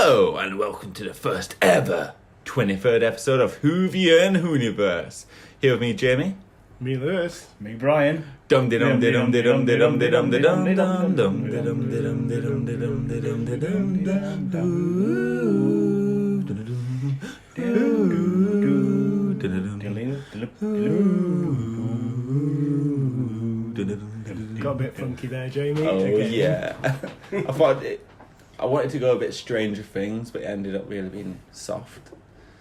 Hello, and welcome to the first ever 23rd episode of Whoniverse. Here with me, Jamie. Me, Lewis. Me, Brian. Dum de dum de dum de dum de dum de dum de dum dum dum Dum de dum de dum de dum de dum de dum de dum Got a bit funky there, Jamie. Oh Okay. yeah. I wanted to go a bit Stranger Things, but it ended up really being soft.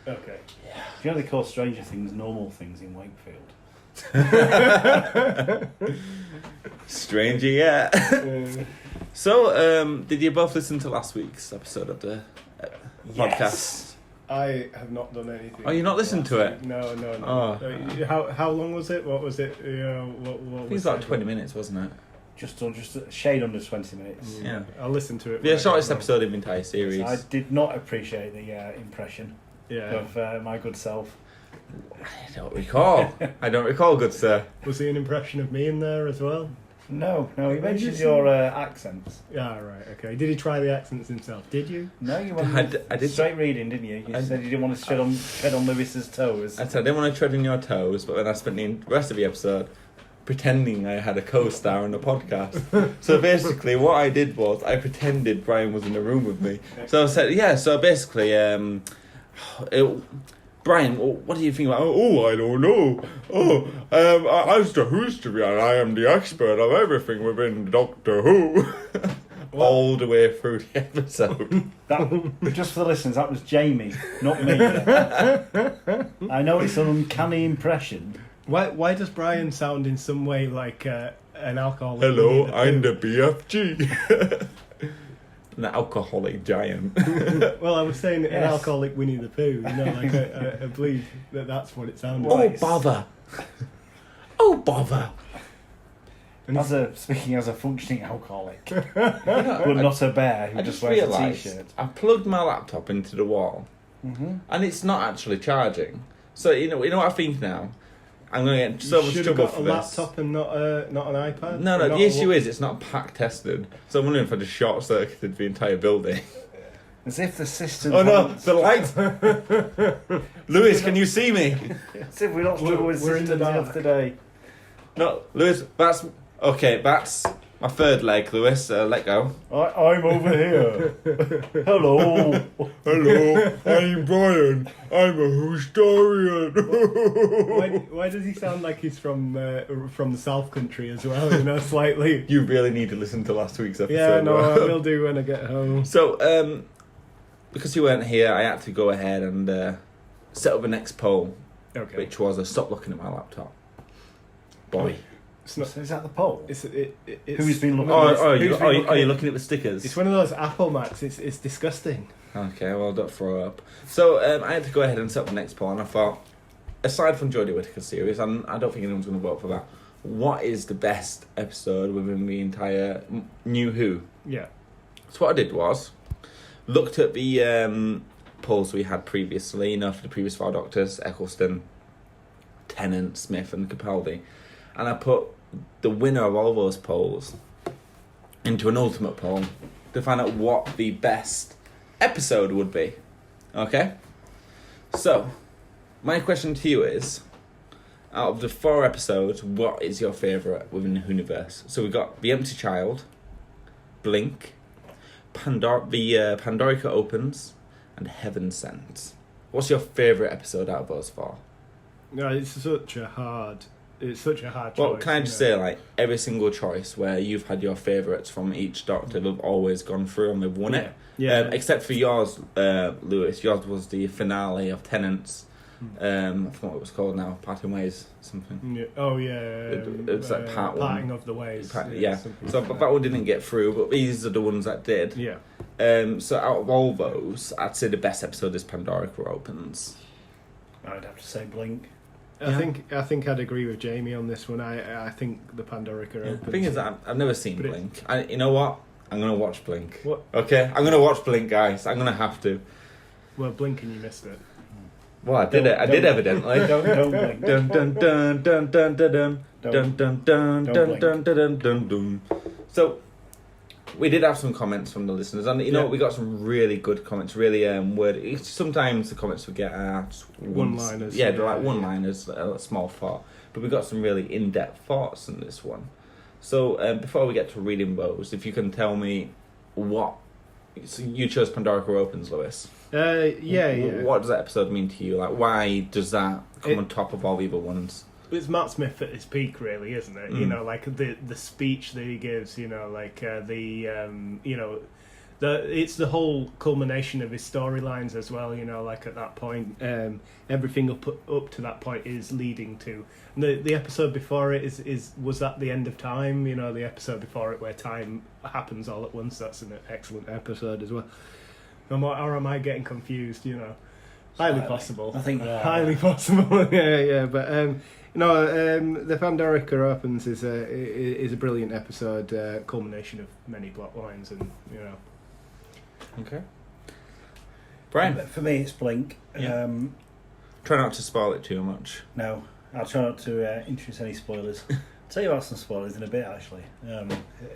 Okay. Do you know they call Stranger Things normal things in Wakefield? Stranger, yeah. So, did you both listen to last week's episode of the podcast? I have not done anything. Oh, you're not listening to it? No. Oh. How long was it? What was it? What I think was it's like it? 20 minutes, wasn't it? Just a shade under 20 minutes. Yeah. I'll listen to it. The when I shortest get home. episode of the entire series. I did not appreciate the impression Yeah. of my good self. I don't recall, good sir. Was there an impression of me in there as well? No, he mentioned your accents. Yeah, right. Okay. Did he try the accents himself? Did you? No, you went I did- straight reading, didn't you? You said you didn't want to tread on Lewis's toes. I said I didn't want to tread on your toes, but then I spent the rest of the episode pretending I had a co-star on the podcast. So basically what I did was I pretended Brian was in the room with me. So I said, yeah, so basically, Brian, what do you think about? Oh, I don't know. As to history, and I am the expert of everything within Doctor Who. All the way through the episode. That, just for the listeners, that was Jamie, not me. I know it's an uncanny impression. Why does Brian sound in some way like an alcoholic? Hello, I'm the BFG. An alcoholic giant. Well, I was saying an Yes. alcoholic Winnie the Pooh. You know, like I believe that's what it sounded Oh, like. bother. Oh, bother. Speaking as a functioning alcoholic, but not a bear who I just just wears a realised t-shirt. I plugged my laptop into the wall, and it's not actually charging. So you know what I think now. I'm going to get so You much should have trouble got for a this. laptop and not an iPad. No, Not the a issue is it's not pack tested. So I'm wondering if I just short circuited the entire building. As if the system. Oh no, the lights! Lewis, can you see me? As if we're not struggling with We're in the systems dark. of today. No, Lewis, that's my third leg, Lewis. Let go. I'm over here. Hello. Hello, I'm Brian. I'm a historian. Why does he sound like he's from the South Country as well? You know, slightly. You really need to listen to last week's episode. Yeah, no, I bro. will do when I get home. So, because you weren't here, I had to go ahead and set up the next poll, Okay. which was stop looking at my laptop. Boy. It's not. So is that the poll? It's Who's been looking? Are Who's been looking you at- looking at the stickers? It's one of those Apple Macs. It's disgusting. Okay, well, don't throw up. So, I had to go ahead and set up the next poll, and I thought, aside from Jodie Whittaker series, and I don't think anyone's going to vote for that, what is the best episode within the entire New Who? Yeah. So what I did was, looked at the polls we had previously, you know, for the previous 4 Doctors, Eccleston, Tennant, Smith and Capaldi, and I put the winner of all those polls into an ultimate poll to find out what the best episode would be. Okay? So, my question to you is, out of the 4 episodes, what is your favourite within the Whoniverse? So we've got The Empty Child, Blink, Pandorica Opens, and Heaven Sent. What's your favourite episode out of those 4? No, it's such a hard choice. Well, can I just you know. say, like, every single choice where you've had your favourites from each Doctor, they've always gone through and they've won it. Yeah. Except for yours, Lewis. Yours was the finale of Tennant's. I forgot what it was called now. Parting Ways, something. Yeah. Oh yeah. It's like part one. Parting of the Ways. Yeah. something So like that one didn't get through, but these are the ones that did. Yeah. So out of all those, I'd say the best episode is Pandorica Opens. I'd have to say Blink. I think I'd agree with Jamie on this one. I think the Pandorica Yeah. opens. The thing is that I've never seen But Blink. You know what? I'm gonna watch Blink. What? Okay, I'm gonna watch Blink, guys. I'm gonna have to. Well, Blink and you missed it. Well, I did it. I did evidently. Don't blink. Dun dun dun dun dun dun dun dun dun dun dun Don't dun dun dun dun. So we did have some comments from the listeners, and you know we got some really good comments. Really, sometimes the comments we get are one-liners. Yeah, they're like one-liners, a small thought. But we got some really in-depth thoughts in this one. So before we get to reading those, if you can tell me what. So you chose Pandorica Opens, Lewis. Yeah. What does that episode mean to you? Like, why does that come on top of all the other ones? It's Matt Smith at his peak, really, isn't it? You know, like the speech that he gives. You know, like it's the whole culmination of his storylines as well. You know, like at that point, everything up to that point is leading to. And the episode before it was that the end of time. You know, the episode before it where time happens all at once. That's an excellent episode as well. Or am I getting confused? You know, highly possible. I think highly possible. yeah. But the Pandorica Opens is a brilliant episode, culmination of many plot lines, and you know. Okay. Brian? For me, it's Blink. Yeah. Try not to spoil it too much. No, I'll try not to introduce any spoilers. I'll tell you about some spoilers in a bit, actually.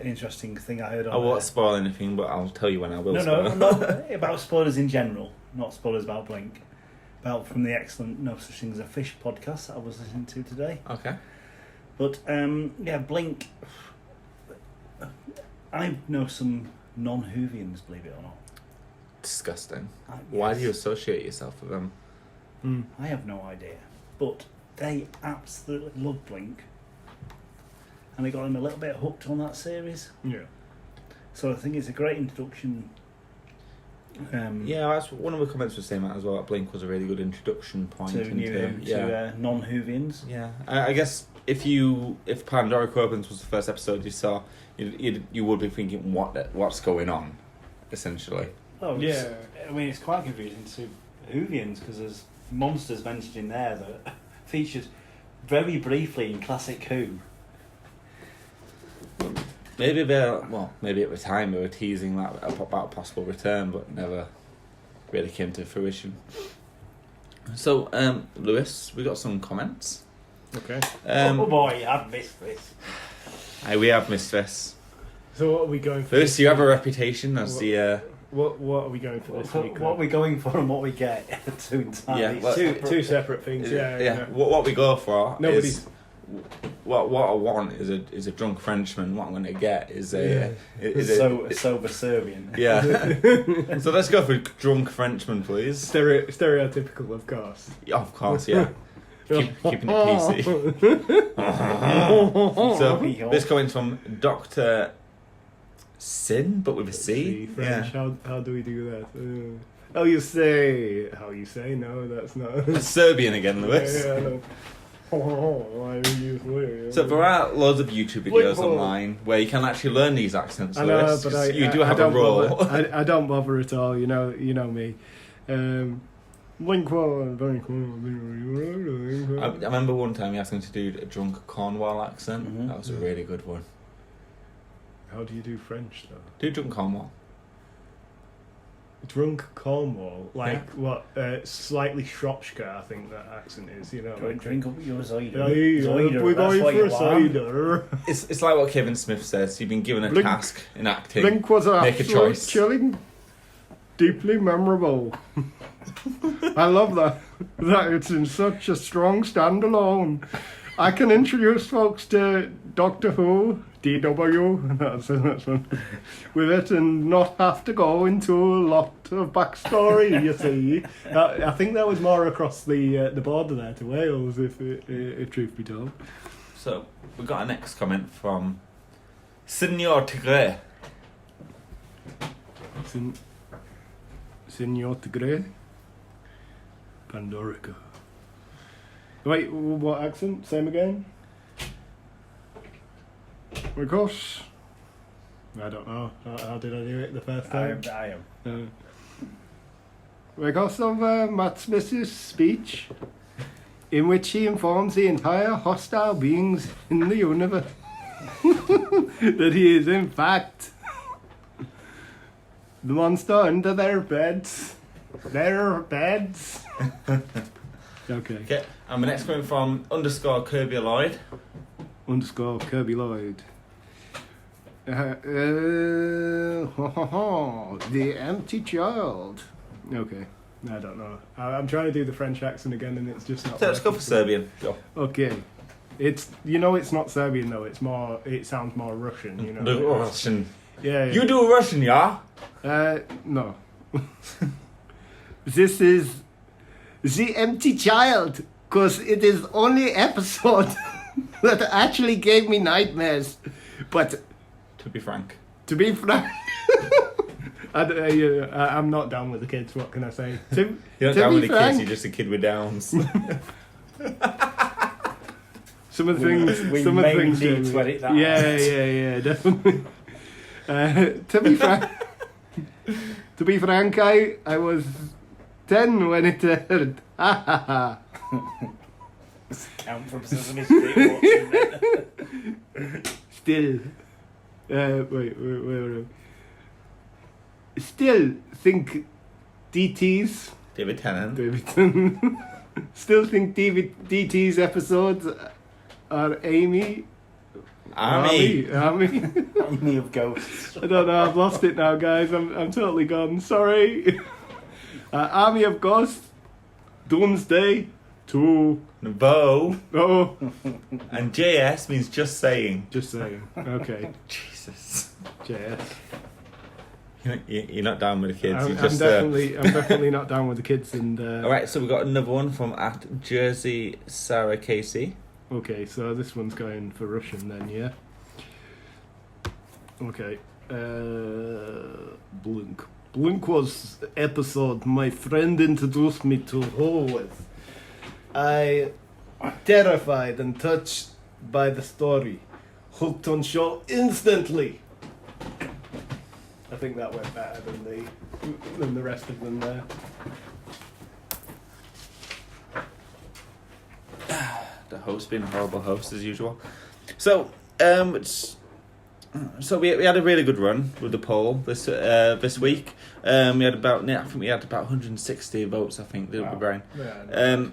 Interesting thing I heard on I won't spoil anything, but I'll tell you when I will spoil. No, not about spoilers in general, not spoilers about Blink. From the excellent No Such Thing as a Fish podcast that I was listening to today. Okay. But, Blink... I know some non-Whovians, believe it or not. Disgusting. Yes. Why do you associate yourself with them? I have no idea. But they absolutely love Blink. And I got them a little bit hooked on that series. Yeah. So I think it's a great introduction. That's one of the comments was saying that as well. That Blink was a really good introduction point to non-Whovians. Yeah, I guess if Pandorica Opens was the first episode you saw, you would be thinking what's going on, essentially. Oh yeah. I mean, it's quite confusing to Whovians because there's monsters mentioned in there that featured very briefly in classic Who. Maybe at the time they were teasing that about a possible return, but never really came to fruition. So, Lewis, we got some comments. Okay. Oh boy, I've missed this. We have missed this. So what are we going for? Lewis, you have a reputation as the... What are we going for this week? What are we going for and what we get? Two entirely two separate things. Yeah. What we go for Nobody's... is... What I want is a drunk Frenchman. What I'm going to get is a sober Serbian. Yeah. So let's go for drunk Frenchman, please. Stereotypical, of course. Of course, yeah. Keeping it PC. So this coming from Dr. Sin, but with a C. French. Yeah. How do we do that? How you say? No, that's not. It's Serbian again, Lewis. Yeah, I know. So there are loads of YouTube videos online where you can actually learn these accents. I know, Lewis, but you do have a role. I don't bother at all. You know me. Blink one. I remember one time you asked me to do a drunk Cornwall accent. Mm-hmm. That was a really good one. How do you do French though? Do drunk Cornwall. Drunk Cornwall, what? Slightly Shropshire, I think that accent is. You know, drink up your cider. We're going for a cider. It's like what Kevin Smith says. You've been given a task in acting. Blink was make a choice. Chilling, deeply memorable. I love that it's in such a strong standalone. I can introduce folks to Doctor Who, DW, that's one, with it, and not have to go into a lot of backstory. You see, I think that was more across the border there to Wales, if truth be told. So we got a next comment from Signor Tigre. Signor Tigre, Pandorica. Wait, what accent? Same again? Because I don't know. How did I do it the first time? I am. Because of Matt Smith's speech, in which he informs the entire hostile beings in the universe that he is in fact the monster under their beds. Their beds. Okay. And the next coming from _Kirby Lloyd. _Kirby Lloyd. The Empty Child. Okay, I don't know. I'm trying to do the French accent again, and it's just not. So let's go for Serbian. Go. Okay, it's it's not Serbian though. It's more. It sounds more Russian. The Russian. Yeah. You do Russian, yeah? No. This is The Empty Child, because it is only episode that actually gave me nightmares. But To be frank. I'm not down with the kids. What can I say? You're not down with the kids, you're just a kid with Downs. Some of the things. We some of the may things. need to edit that Yeah, definitely. To be frank, I was 10 when it aired. Count from Sesame Street. Still, wait. Still think DT's David Tennant. Davidson. Still think DT's episodes are Army. Army of Ghosts. I don't know. I've lost it now, guys. I'm totally gone. Sorry. Army of Ghosts, Doomsday, 2. Bo. Oh, And JS means just saying. just saying. Okay, Jesus. JS. You're not down with the kids. I'm definitely not down with the kids. And Alright, so we've got another one from at Jersey Sarah Casey. okay, so this one's going for Russian then, yeah. Okay. Blink. Blink was the episode my friend introduced me to Ho with. I terrified and touched by the story. Hooked on show instantly. I think that went better than the rest of them there. The host being a horrible host as usual. So, we had a really good run with the poll this week. We had about 160 votes. I think, Wow. Brian. Yeah,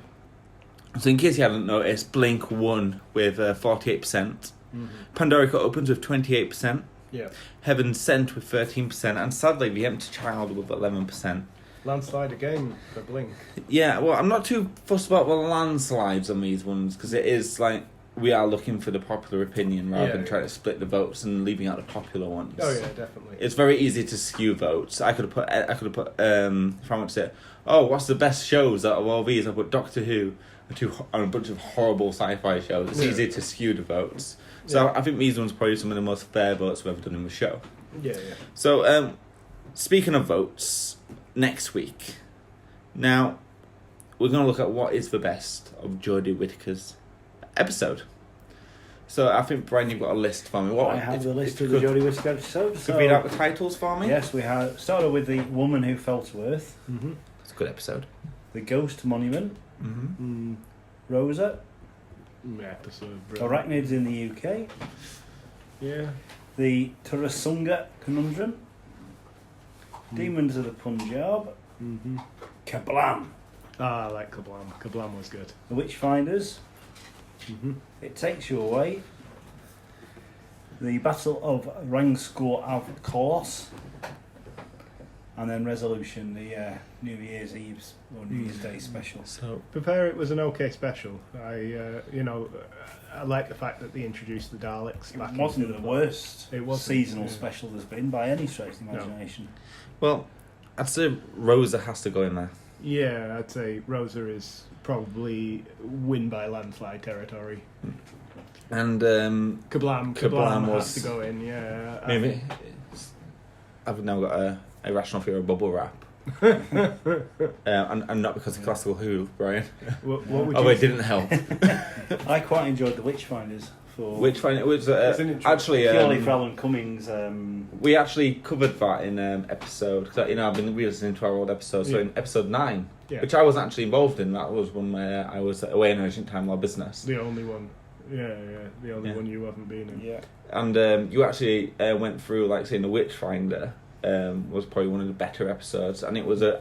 So in case you hadn't noticed, Blink won with 48%. Pandorica opens with 28%. yeah. Heaven Sent with 13%, and sadly The Empty Child with 11%. Landslide again for Blink. Yeah, well, I'm not too fussed about the landslides on these ones, because it is like we are looking for the popular opinion rather than trying to split the votes and leaving out the popular ones. Oh yeah, definitely. It's very easy to skew votes. I could have put if I want to say, oh, what's the best shows out of all these? I put Doctor Who and a bunch of horrible sci-fi shows. It's easy to skew the votes. So I think these ones are probably some of the most fair votes we've ever done in the show. Yeah. So speaking of votes, next week, now we're going to look at what is the best of Jodie Whittaker's episode. So I think, Brian, you've got a list for me. I have the list of the Jodie Whittaker episodes. Could read out the titles for me? Yes, we have started with The Woman Who Fell to Earth, Mm-hmm. It's a good episode. The Ghost Monument, Mm-hmm. Rosa, Episode. Arachnids in the UK, Yeah. The Tarasunga Conundrum, Demons of the Punjab, Mm-hmm. Kablam, I like Kablam. Kablam was good. The Witchfinders, Mm-hmm. It Takes You Away, The Battle of Rangskor av Kolos, and then Resolution, the New Year's Eve or New Year's Day special. So Prepare it was an okay special. I like the fact that they introduced the Daleks back. It wasn't into the the worst It wasn't, seasonal yeah. special there's been by any stretch of the imagination. well, I'd say Rosa has to go in there. Yeah, I'd say Rosa is probably win by landslide territory. And Kablam Kablam has was- to go in. Yeah, maybe I've now got a irrational fear of bubble wrap. And not because of classical Who, Brian. What would Oh, you it didn't help. I quite enjoyed The Witchfinders for Which one? It was Isn't it true? actually purely for Alan Cummings. we actually covered that in episode. Cause, I've been re-listening to our old episodes. So Yeah. in episode 9, Yeah. which I wasn't actually involved in. That was one where I was away in urgent time law business. The only one. Yeah, the only Yeah. one you haven't been in. Yeah, And you actually went through, like, saying The Witchfinder was probably one of the better episodes, and it was a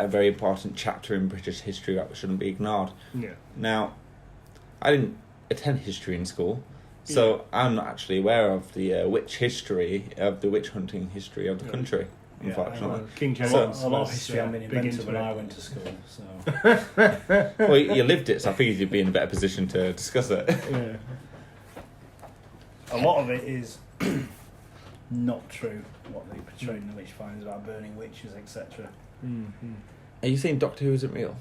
very important chapter in British history that shouldn't be ignored. Yeah. Now, I didn't attend history in school, So I'm not actually aware of the witch hunting history of the country, unfortunately. King A James. lot of history hadn't been big invented into when it. I went to school. So Well, you lived it, so I figured you'd be in a better position to discuss it. Yeah. a lot of it is not true. What they portrayed in the witch finders about burning witches, etc. Mm-hmm. Are you saying Doctor Who isn't real?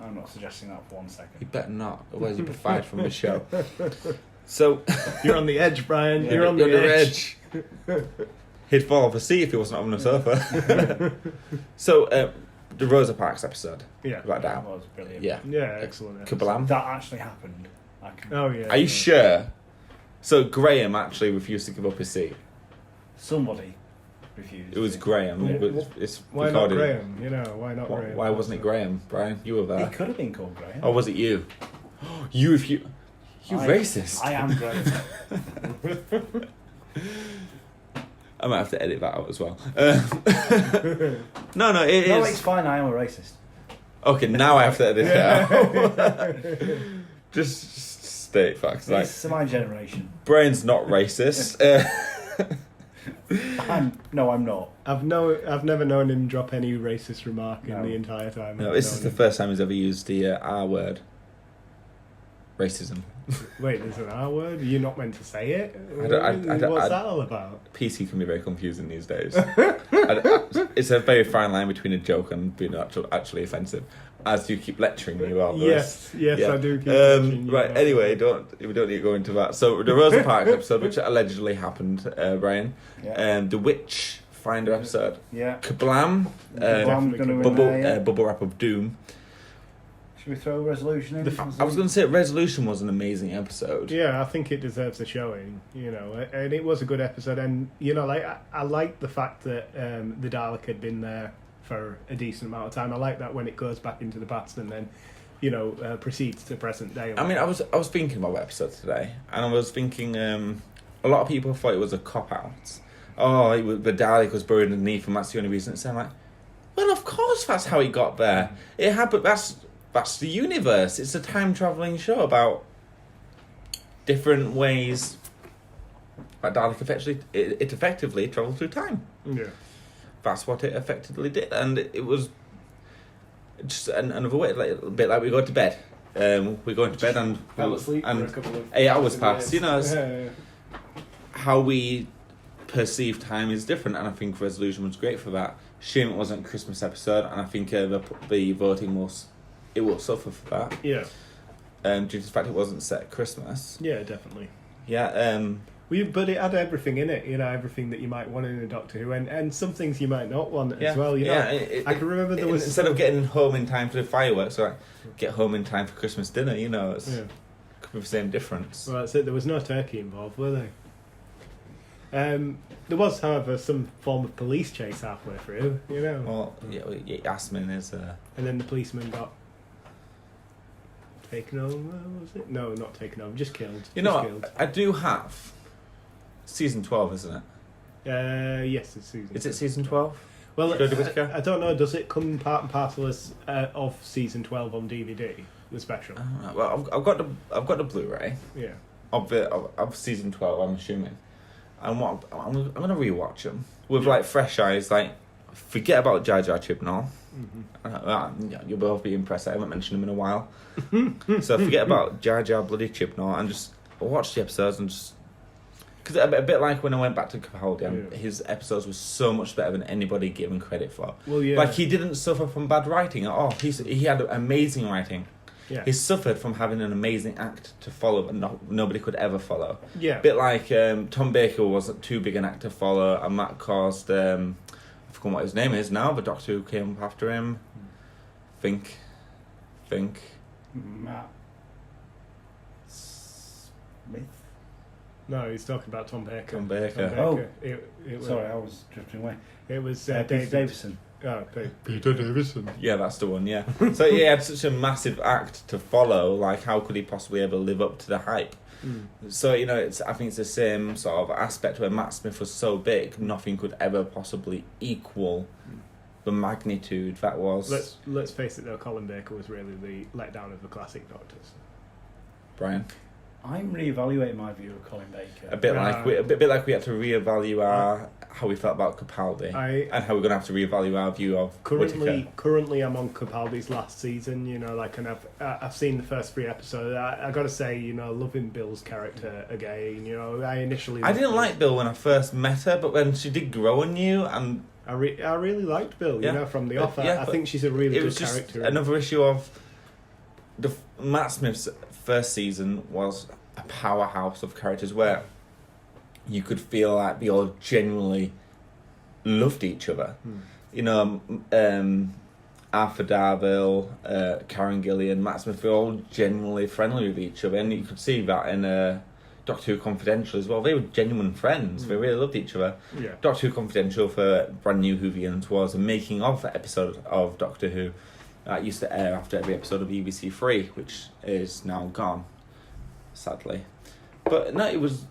I'm not suggesting that for 1 You second. better not, otherwise you'll be fired from the show. So You're on the edge, Brian. Yeah. You're on the edge. He'd fall off a seat if he wasn't on the sofa. So, the Rosa Parks episode. Yeah. About That that. was brilliant. Yeah. Yeah, excellent. Kablam. That actually happened. I can, Oh, yeah. Are you sure? So Graham actually refused to give up his seat. Somebody refused. It was Graham. It's Why not recorded. Graham? You know, why not Graham? Why wasn't it Graham, Brian? You were there. It could have been called Graham. Or was it you? You racist. I am Graham. I might have to edit that out as well. No, it No, is. it's fine. I am a racist. Okay, now I have to edit it out. Just state facts. Like, It's my generation. Brian's not racist. I'm not. I've never known him drop any racist remark in No. the entire time. No, I've this known is the him. first time he's ever used the R word. Racism. Wait, there's an R word? You're not meant to say it? I What's that all about? PC can be very confusing these days. It's a very fine line between a joke and being actually offensive. As you keep lecturing me about this. Yes, Yeah. I do keep watching you Right, about anyway, it. we don't need to go into that. So, the Rosa Parks episode, which allegedly happened, Brian, Yeah. the Witch Finder episode, Yeah. Kablam, I'm going to win Bubble Wrap of Doom. Should we throw a resolution in? I was going to say Resolution was an amazing episode. Yeah, I think it deserves a showing, you know, and it was a good episode. And, you know, like I like the fact that the Dalek had been there for a decent amount of time. I like that when it goes back into the past and then, you know, proceeds to present day. I mean, I was thinking about that episode today, and I was thinking a lot of people thought it was a cop-out. The Dalek was buried underneath, and that's the only reason it's there. I'm like, well, of course that's how he got there. It happened. That's the universe. It's a time-traveling show about different ways that Dalek effectively travelled through time. Yeah. That's what it effectively did, and it was just another way, like, a bit like we go to bed. We're going to bed and Fell asleep and for a couple of 8 hours pass. You know, it's Yeah. how we perceive time is different, and I think Resolution was great for that. Shame it wasn't a Christmas episode, and I think the voting will suffer for that. Yeah. Due to the fact it wasn't set at Christmas. Yeah, definitely. Yeah. But it had everything in it, you know, everything that you might want in a Doctor Who, and some things you might not want Yeah, as well. You know, I can remember there was instead of getting home in time for the fireworks, like get home in time for Christmas dinner. You know, it's could be the same difference. Well, that's it. There was no turkey involved, were they? There was, however, some form of police chase halfway through. You know, Well, yeah, Yasmin is. and then the policeman got taken over. Was it? No, not taken over. Just killed. You know, Just killed. I do have season 12, isn't it? Yes, it's season. Is it season 12? Well, Jodie Whittaker? I don't know. Does it come part and parcel as of season 12 on DVD, the special? Well, I've got the Blu-ray Yeah. of season 12. I'm assuming, and what I'm gonna rewatch them with like fresh eyes. Like, forget about Jar Jar Chibnall. You'll both be impressed. I haven't mentioned him in a while. So forget about Jar Jar bloody Chibnall and just watch the episodes and just. Because a bit like when I went back to Capaldi, his episodes were so much better than anybody given credit for. Well, yeah. Like, he didn't suffer from bad writing at all. He had amazing writing. Yeah. He suffered from having an amazing act to follow, but nobody could ever follow. Yeah. A bit like Tom Baker wasn't too big an act to follow, and that caused I've forgotten what his name is now. The Doctor who came up after him. Think. Matt Smith. No, he's talking about Tom Baker. Tom Baker. Oh. It was, Sorry, I was drifting away. It was Peter David Davison. Oh, Peter Davison. Yeah, that's the one. Yeah. So he had such a massive act to follow. Like, how could he possibly ever live up to the hype? So, you know, I think it's the same sort of aspect where Matt Smith was so big, nothing could ever possibly equal the magnitude that was. Let's face it though, Colin Baker was really the letdown of the classic Doctors. Brian. I'm reevaluating my view of Colin Baker. A bit like we had to reevaluate how we felt about Capaldi, and how we're going to have to reevaluate our view of Whittaker. Currently, I'm on Capaldi's last season. And I've seen the first 3 episodes. I got to say, loving Bill's character again. I didn't like Bill when I first met her, but when she did grow on you, and I really liked Bill. From the off. I think she's a really good character. Another issue of Matt Smith's first season was a powerhouse of characters where you could feel like they all genuinely loved each other. Arthur Darvill, Karen Gillian, Matt Smith were all genuinely friendly with each other, and you could see that in Doctor Who Confidential as well. They were genuine friends. They really loved each other. Yeah. Doctor Who Confidential for brand new Whovians was a making of episode of Doctor Who that used to air after every episode of BBC 3, which is now gone, sadly. But no, it was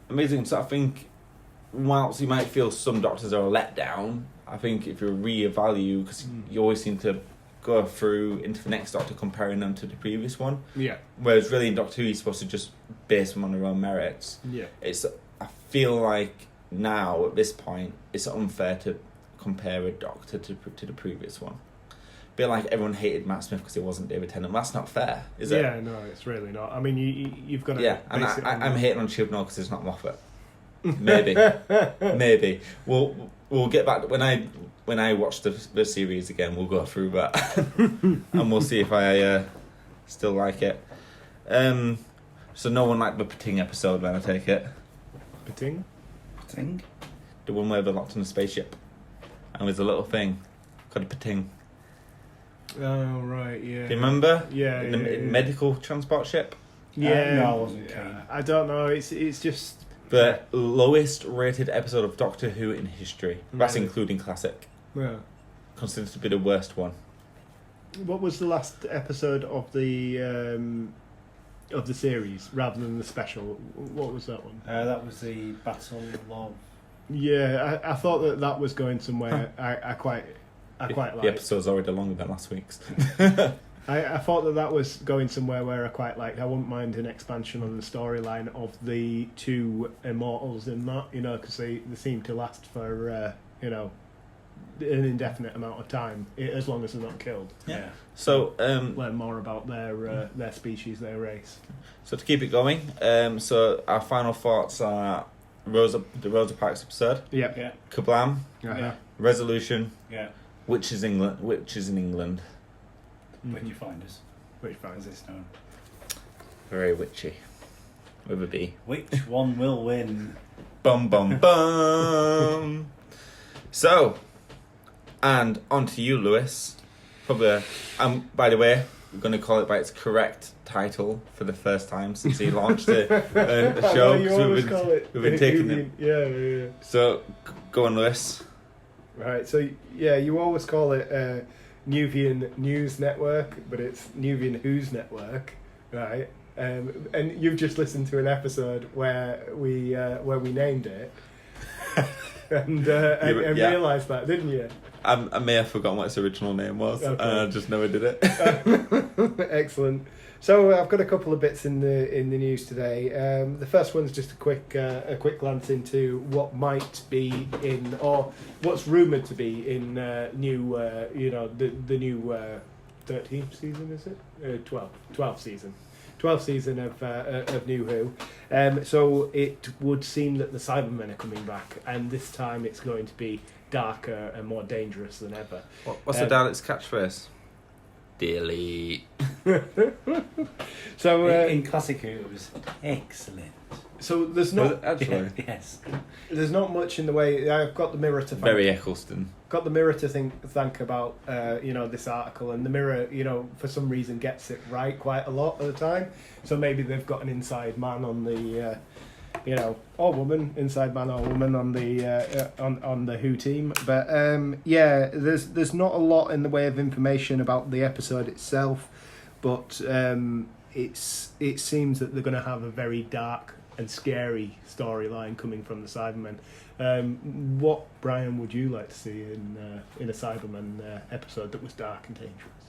amazing. So I think, whilst you might feel some doctors are a letdown, I think if you reevaluate, because you always seem to go through into the next Doctor comparing them to the previous one. Yeah. Whereas really in Doctor Who, you're supposed to just base them on their own merits. Yeah. I feel like now, at this point, it's unfair to compare a Doctor to the previous one. A bit like everyone hated Matt Smith because he wasn't David Tennant. That's not fair, is it? Yeah, no, it's really not. I mean, you've got to... Yeah, and I'm hating on Chibnall because it's not Moffat. Maybe. We'll get back... When I watch the series again, we'll go through that. And we'll see if I still like it. So no one liked the Pating episode, then I take it. Pating? The one where they're locked in a spaceship. And there's a little thing called a Pating. Oh, right, yeah. Do you remember? Yeah, the medical transport ship? Yeah. No, I wasn't keen. I don't know, it's just... The lowest rated episode of Doctor Who in history. That's Really? including classic. Yeah. Considered to be the worst one. What was the last episode of the series, rather than the special? What was that one? That was the Battle of... Yeah, I thought that was going somewhere. I quite liked. The episode's already longer than last week's. I thought that was going somewhere where I quite liked. I wouldn't mind an expansion on the storyline of the 2 immortals in that, because they seem to last for an indefinite amount of time, as long as they're not killed. Yeah. So learn more about their species, their race. So to keep it going, so our final thoughts are the Rosa Parks episode. Yep. Yeah. Kablam. Uh-huh. Resolution. Yeah. Which is in England. When you find us. Which finds It's known. Very witchy. With a B. Which one will win? Bum bum bum. So, and on to you, Lewis. Probably. By the way, we're going to call it by its correct title for the first time since he launched the show. You always call it. We've been taking it. Yeah. So, go on, Lewis. Right. So you always call it Nuvian News Network, but it's Nuvian Who's Network, right? And you've just listened to an episode where we named it, and realised that, didn't you? I may have forgotten what its original name was, Okay. and I just never did it. Excellent. So I've got a couple of bits in the news today. The first one's just a quick glance into what might be in, or what's rumoured to be in the new 13th season, is it? 12th season. 12th season of New Who. So it would seem that the Cybermen are coming back, and this time it's going to be darker and more dangerous than ever. What's the Daleks' catchphrase? Delete. So in Classic Who, it was excellent. So there's not actually. Yes. there's not much in the way. I've got the Mirror to thank. Very Eccleston. Got the Mirror to thank about this article, and the Mirror for some reason gets it right quite a lot of the time. So maybe they've got an inside man on the or woman, inside man or woman on the on the Who team. But there's not a lot in the way of information about the episode itself, but it seems that they're going to have a very dark and scary storyline coming from the Cybermen. What, Brian, would you like to see in a Cyberman episode that was dark and dangerous?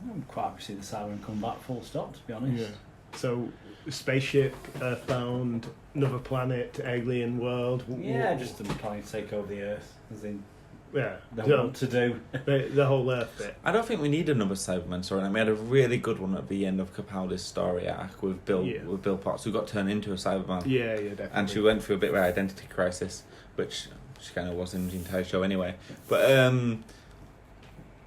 I'm quite happy to see the Cybermen come back full stop, to be honest. Yeah. So, spaceship, Earthbound, another planet, alien world. Yeah, just them trying to take over the Earth, as in Yeah. they So, want to do. the whole Earth bit. I don't think we need another Cyberman story. We had a really good one at the end of Capaldi's story arc with Bill Potts, who got turned into a Cyberman. Yeah, definitely. And she went through a bit of an identity crisis, which she kind of was in the entire show anyway. But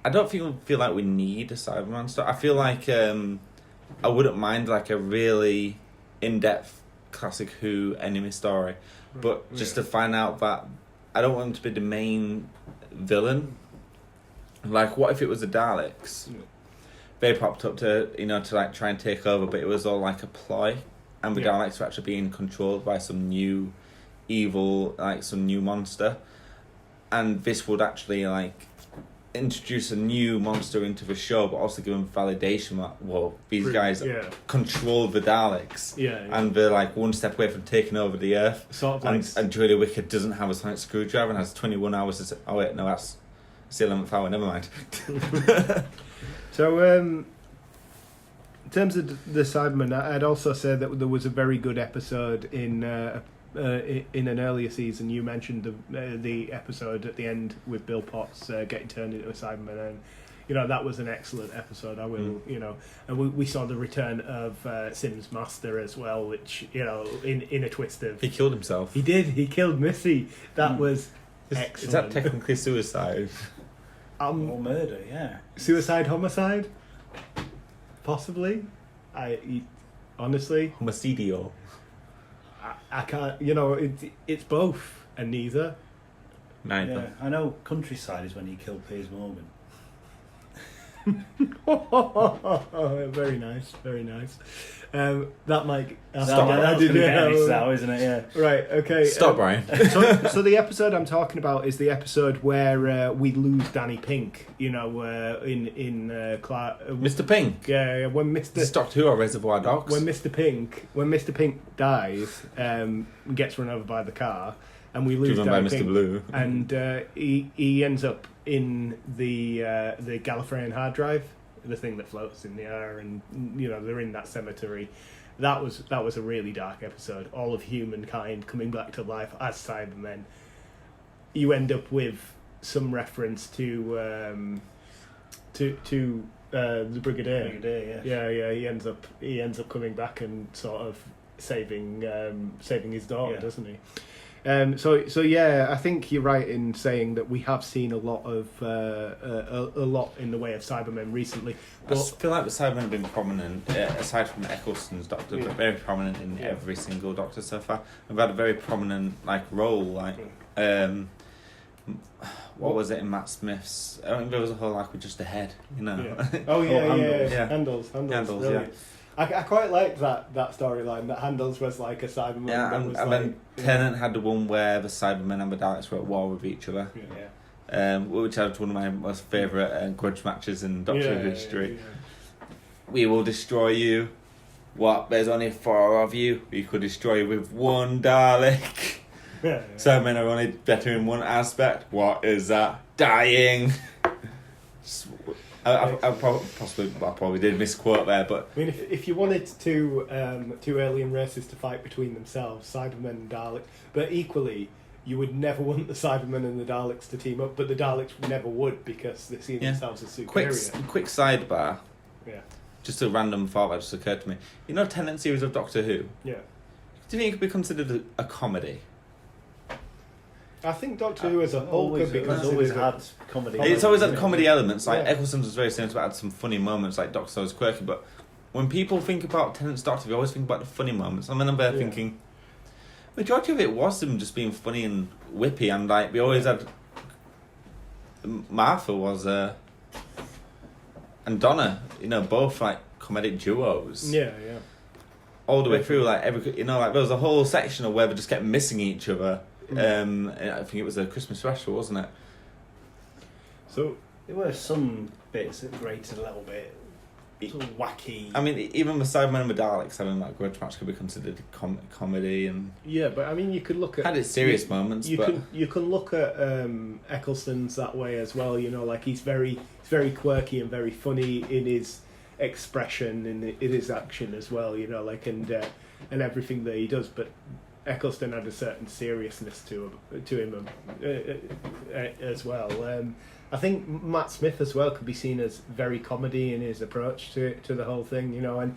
I don't feel like we need a Cyberman story. I feel like I wouldn't mind like a really in-depth classic Who enemy story, but just to find out that I don't want him to be the main villain. Like, what if it was the Daleks? Yeah. They popped up to like try and take over, but it was all like a ploy, and the Daleks were actually being controlled by some new evil, like some new monster, and this would actually like introduce a new monster into the show, but also give them validation that these guys control the Daleks, and they're like one step away from taking over the Earth. Sort of like, and Julia Wicked doesn't have a sonic screwdriver and has 21 hours to say, oh wait, no, that's the 11th hour, never mind. So, in terms of the Cybermen, I'd also say that there was a very good episode in an earlier season. You mentioned the episode at the end with Bill Potts getting turned into a Cyberman, and that was an excellent episode. I will, and we saw the return of Sims Master as well, which in a twist of He killed himself. He did. He killed Missy. That was excellent. Is that technically suicide? Or murder, yeah. Suicide, homicide, possibly. Honestly, Homicidio. I can't. It's both and neither. Neither. Yeah, I know Countryside is when he killed Piers Morgan. Very nice, very nice. That might Stop. That's going to get edited out, isn't it? Yeah. Right. Okay. Stop, Brian. So the episode I'm talking about is the episode where we lose Danny Pink. In Mr. Pink. Yeah. When Mr. This is Doctor Who or Reservoir Dogs? When Mr. Pink dies, gets run over by the car, and we lose Driven Danny by Mr. Pink, Blue. and he ends up in the Gallifreyan hard drive, the thing that floats in the air, and they're in that cemetery. That was a really dark episode. All of humankind coming back to life as Cybermen. You end up with some reference to the Brigadier. Yeah. He ends up coming back and sort of saving his daughter, doesn't he? So yeah, I think you're right in saying that we have seen a lot in the way of Cybermen recently. But I feel like the Cybermen have been prominent, aside from Eccleston's Doctor, but very prominent in every single Doctor so far. We've had a very prominent role, what was it in Matt Smith's? I think there was a whole with just a head, Yeah. Oh yeah. Handles, Handles, yeah. I quite liked that storyline, that Handles was like a Cyberman. Yeah, and then Tennant had the one where the Cybermen and the Daleks were at war with each other. Yeah. Which was one of my most favourite grudge matches in Doctor Who history. Yeah. We will destroy you. What? There's only 4 of you. We could destroy you with one Dalek. Yeah. Cybermen are only better in one aspect. What is that? Dying. I probably did misquote there, but I mean, if you wanted two alien races to fight between themselves, Cybermen and Daleks, but equally, you would never want the Cybermen and the Daleks to team up, but the Daleks never would because they see themselves as superior. Quick sidebar. Yeah. Just a random thought that just occurred to me. Tennant series of Doctor Who? Yeah. Do you think it could be considered a comedy? I think Doctor Who as a whole could be It's considered always had comedy. It's always had comedy elements. Yeah. Eccleston's was very similar, but had some funny moments. Doctor Who was quirky, but when people think about Tennant's Doctor, they always think about the funny moments. I mean, I'm there thinking, majority of it was them just being funny and whippy, and we always had Martha was and Donna, both comedic duos. Yeah. All the way through, there was a whole section of where they just kept missing each other. I think it was a Christmas special, wasn't it? So there were some bits that grated a little bit. sort of wacky. I mean, even with Cybermen and Daleks having that grudge match could be considered comedy, and Yeah, but I mean, you could look at had its serious moments. You but can look at Eccleston's that way as well. You know, like he's very quirky and very funny in his expression and in his action as well. You know, like and everything that he does. But Eccleston had a certain seriousness to him as well. I think Matt Smith as well could be seen as very comedy in his approach to the whole thing. You know, and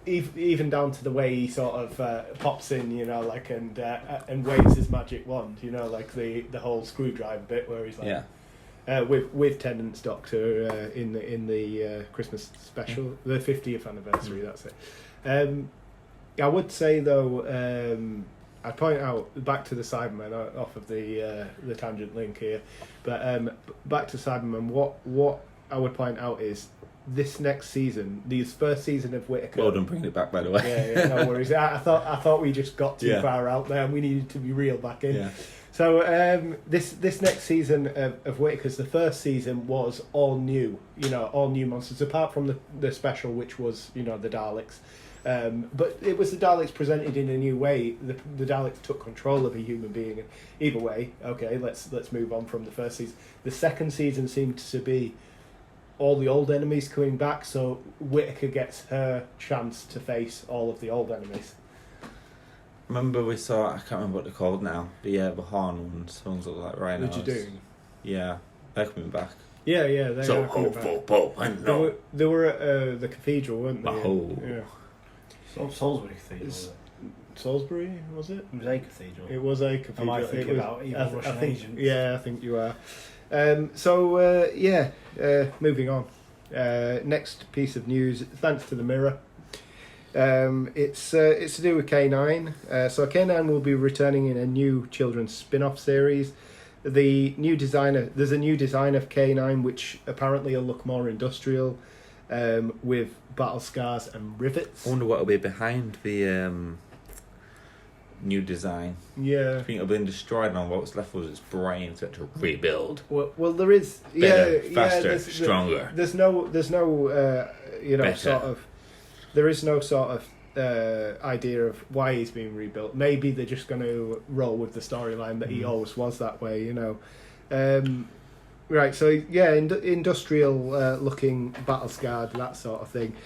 even down to the way he sort of pops in, you know, like and waves his magic wand, you know, like the whole screwdriver bit where he's like, with Tennant's Doctor in the Christmas special, the 50th anniversary. That's it. I would say though, I'd point out back to the Cybermen off of the tangent link here, but back to Cybermen. What I would point out is this next season, the first season of Whittaker. Well done bringing it back, by the way. Yeah, no worries. I thought we just got too far out there, and we needed to be reeled back in. Yeah. So this next season of Whittaker's, the first season was all new. You know, all new monsters, apart from the special, which was, you know, the Daleks. But it was the Daleks presented in a new way. The Daleks took control of a human being. And either way, okay, let's move on from the first season. The second season seemed to be all the old enemies coming back, so Whittaker gets her chance to face all of the old enemies. Remember we saw, I can't remember what they're called now, the horn ones, ones that look like rhinos. What you doing? Yeah, they're coming back. Yeah, they are coming back. They were at the cathedral, weren't they? Oh. Yeah. Salisbury Cathedral. Salisbury, was it? It was a cathedral. It was a cathedral. Am I thinking about evil Russian agents? Yeah, I think you are. Moving on. Next piece of news, thanks to the Mirror. It's to do with K9. So K9 will be returning in a new children's spin-off series. There's a new design of K9 which apparently will look more industrial, with battle scars and rivets. I wonder what will be behind the new design. Yeah. I think it'll been destroyed, and what's left was its brain set to rebuild. Well, there is better, faster, stronger. There's no Better. sort of. There is no sort of idea of why he's being rebuilt. Maybe they're just going to roll with the storyline that he always was that way, you know. Right, so yeah, industrial looking battle scarred, that sort of thing.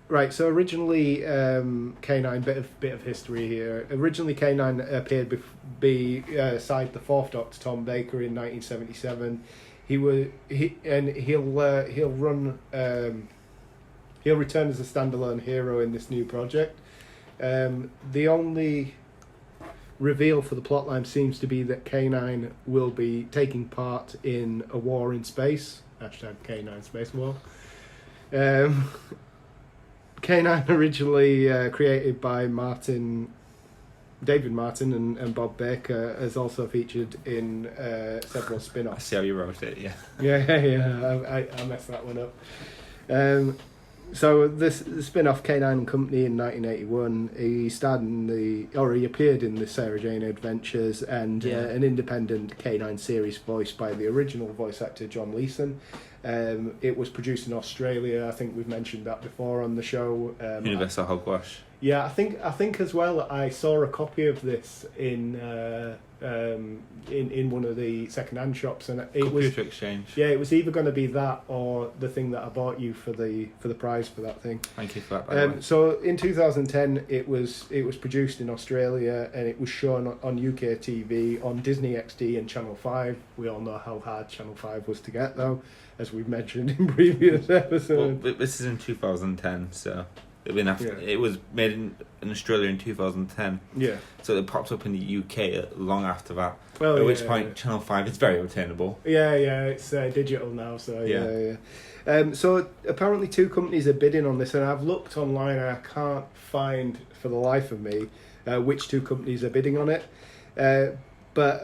Right, so originally K9, bit of history here. Originally K9 appeared beside the fourth Doctor, Tom Baker, in 1977. He'll return as a standalone hero in this new project. The only reveal for the plotline seems to be that K9 will be taking part in a war in space. Hashtag K9 Space War. K9 originally created by David Martin and Bob Baker, has also featured in several spin-offs. I see how you wrote it, yeah. Yeah, I messed that one up. So the spin-off K9 and Company in 1981, he appeared in the Sarah Jane Adventures and an independent K9 series voiced by the original voice actor John Leeson. It was produced in Australia. I think we've mentioned that before on the show. Universal Hogwash. Yeah, I think as well. I saw a copy of this in one of the second-hand shops, and it was Computer Exchange. Yeah, it was either going to be that or the thing that I bought you for the prize for that thing. Thank you for that. By the way. So in 2010, it was produced in Australia, and it was shown on UK TV on Disney XD and Channel 5. We all know how hard Channel 5 was to get, though, as we've mentioned in previous episodes. Well, this is in 2010, so it was made in Australia in 2010. Yeah. So it popped up in the UK long after that. Well, at which point Channel 5 is very obtainable. Yeah, it's digital now, so yeah. So apparently 2 companies are bidding on this, and I've looked online and I can't find for the life of me which 2 companies are bidding on it. But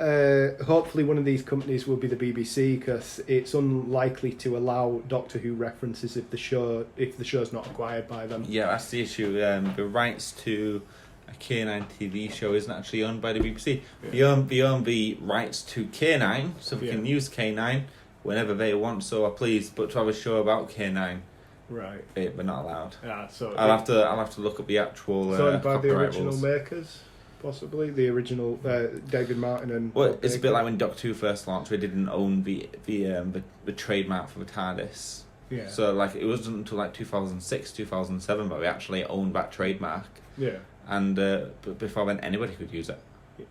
hopefully one of these companies will be the BBC, because it's unlikely to allow Doctor Who references if the show's not acquired by them. Yeah, that's the issue. The rights to a K9 TV show isn't actually owned by the BBC. Yeah. They own the rights to K9, so we can use K9 whenever they want. So please, but to have a show about K9 Right. We're not allowed. So I'll have to look up the actual. So by the copyright original rules. makers, possibly the original David Martin and. Well, Bob it's a Baker. bit like when Doctor Who first launched. We didn't own the trademark for the TARDIS. Yeah. So like it wasn't until like 2006, 2007, but we actually owned that trademark. Yeah. And but before then, anybody could use it.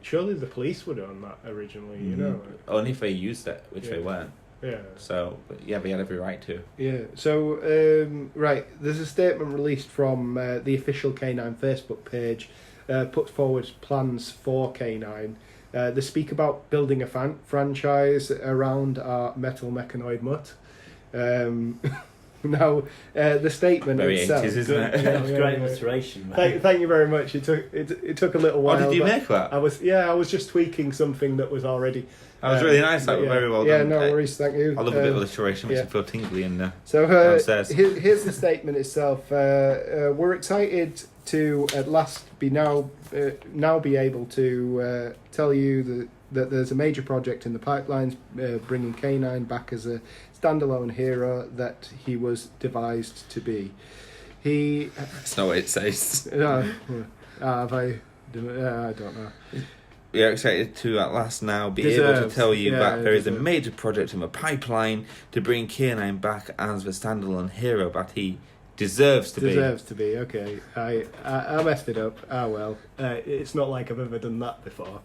Surely the police would own that originally, you know. Only if they used it, which they Yeah. weren't. Yeah. So, but yeah, they had every right to. Yeah. So, right, there's a statement released from the official K9 Facebook page, puts forward plans for K9. They speak about building a franchise around our metal mechanoid mutt. Now, the statement Very itself. 80s, isn't it? That was great alliteration, mate. Thank you very much. It took a little while. Oh, did you but make that? I was just tweaking something that was already. That was really nice. That was yeah. very well Yeah, done. no worries. Thank you. I love a bit of alliteration, makes yeah. me feel tingly in there. So downstairs. here's the statement itself. We're excited to at last be able to tell you that there's a major project in the pipelines, bringing K9 back as a standalone hero that he was devised to be. That's not what it says. Have I don't know. We are excited to at last now be able to tell you that there is a major project in the pipeline to bring K9 back as the standalone hero that he deserves to be. Okay. I messed it up. Well. It's not like I've ever done that before.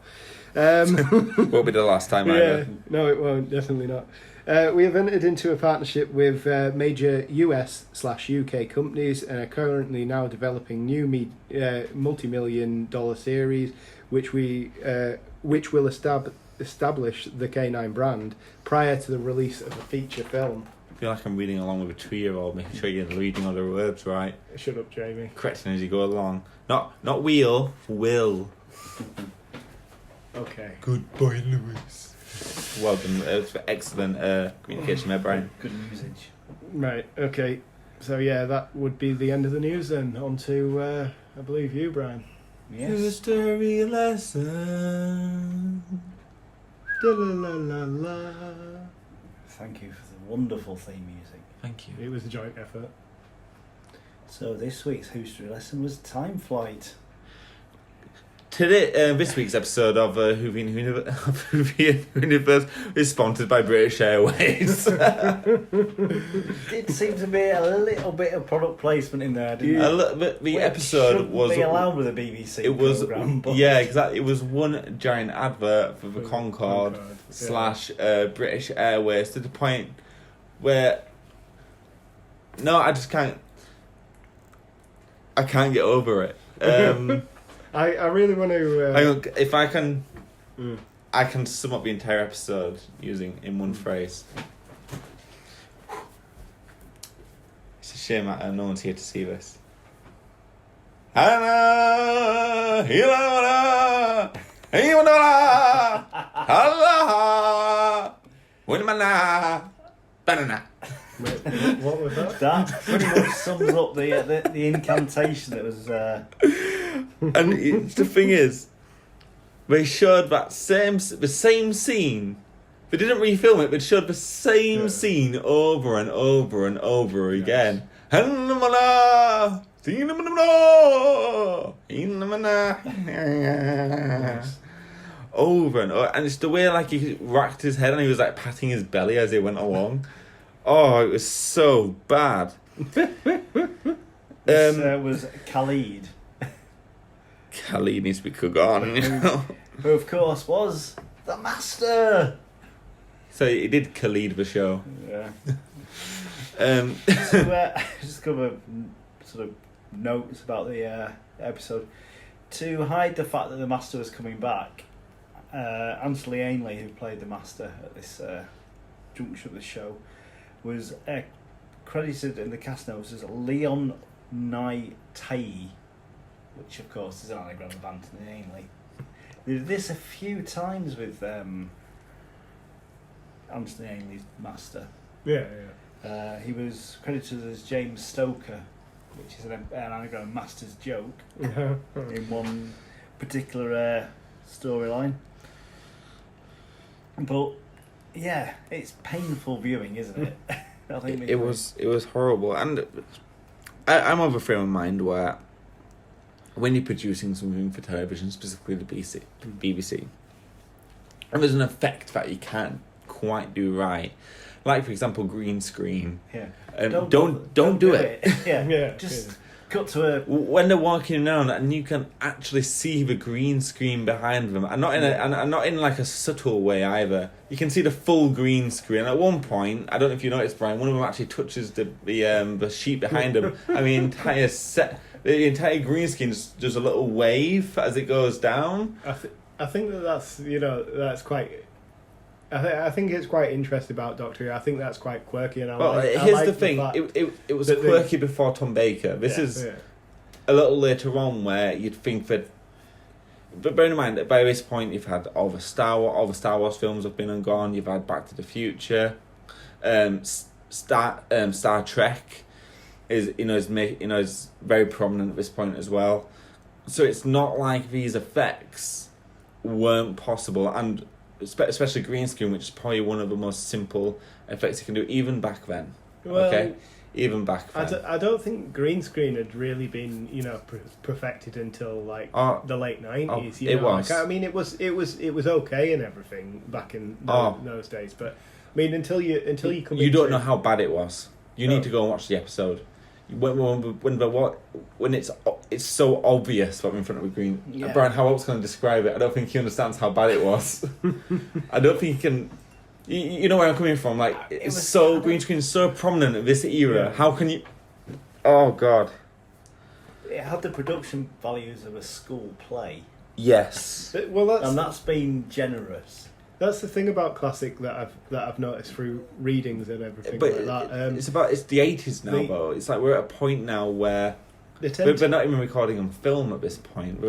Won't be the last time either. No, it won't. Definitely not. We have entered into a partnership with major US/UK companies and are currently now developing new multi-million-dollar series, which will establish the K9 brand prior to the release of a feature film. I feel like I'm reading along with a 2-year-old, making sure you're reading all the words right. Shut up, Jamie. Correcting as you go along. Not wheel, will. Okay. Goodbye, Lewis. Well done. It was excellent communication there, Brian. Good usage. Right. Okay. So yeah, that would be the end of the news. Then on to I believe you, Brian. Yes. History lesson. Da-la-la-la-la. Thank you for the wonderful theme music. Thank you. It was a joint effort. So this week's history lesson was time flight. Today, this week's episode of Whoniverse is sponsored by British Airways. Did seem to be a little bit of product placement in there, didn't it? The Which episode shouldn't was be allowed with a BBC it was programme. But yeah, exactly. It was one giant advert for the For Concorde Concorde, / British Airways, to the point where I just can't. I can't get over it. I really want to. If I can, I can sum up the entire episode using in one phrase. It's a shame that no one's here to see this. Hana, hilana, hiwana, hala, winmana, banana. What was that? that pretty much sums up the incantation that was. And the thing is, they showed the same scene. They didn't refilm it, but showed the same scene over and over and over again. Over and over, and it's the way like he racked his head and he was like patting his belly as he went along. Oh, it was so bad. This was Khalid. Khalid needs to be gone. You know? Who of course was the Master. So he did Khalid the show. Yeah. Um, So just a couple of sort of notes about the episode. To hide the fact that the Master was coming back, Anthony Ainley, who played the Master at this juncture of the show, was credited in the cast notes as Leon Nai Tai, which of course is an anagram of Anthony Ainley. They did this a few times with Anthony Ainley's Master. Yeah. He was credited as James Stoker, which is an anagram of Master's joke, in one particular storyline. But yeah, it's painful viewing, isn't it? I think it was horrible, and I'm of a frame of mind where when you're producing something for television, specifically the BBC, and there's an effect that you can't quite do right, like for example green screen. Yeah. Don't do it. Yeah. Just cut to a. When they're walking around and you can actually see the green screen behind them, and not in like a subtle way either. You can see the full green screen. At one point, I don't know if you noticed, Brian, one of them actually touches the sheet behind them, and the entire green screen does a little wave as it goes down. I think that's quite. I think it's quite interesting about Doctor Who. I think that's quite quirky, and here's the thing: it was quirky before Tom Baker. This is a little later on where you'd think that. But bear in mind that by this point you've had all the Star Wars films have been and gone. You've had Back to the Future, Star Trek is very prominent at this point as well. So it's not like these effects weren't possible, and especially green screen, which is probably one of the most simple effects you can do, even back then. Well, even back then. I don't think green screen had really been perfected until the late 90s. It was. I mean, it was okay and everything back in those days, but I mean, until you come. You don't know how bad it was. You need to go and watch the episode. When it's so obvious what we're in front of a green. Yeah. Brian, how else can I describe it? I don't think he understands how bad it was. I don't think he can. You know where I'm coming from. Like green screen is so prominent in this era. Yeah. How can you? Oh God. It had the production values of a school play. Yes. Well, that's been generous. That's the thing about classic that I've noticed through readings and everything like that. It's the 80s now, though. It's like we're at a point now where we're not even recording on film at this point.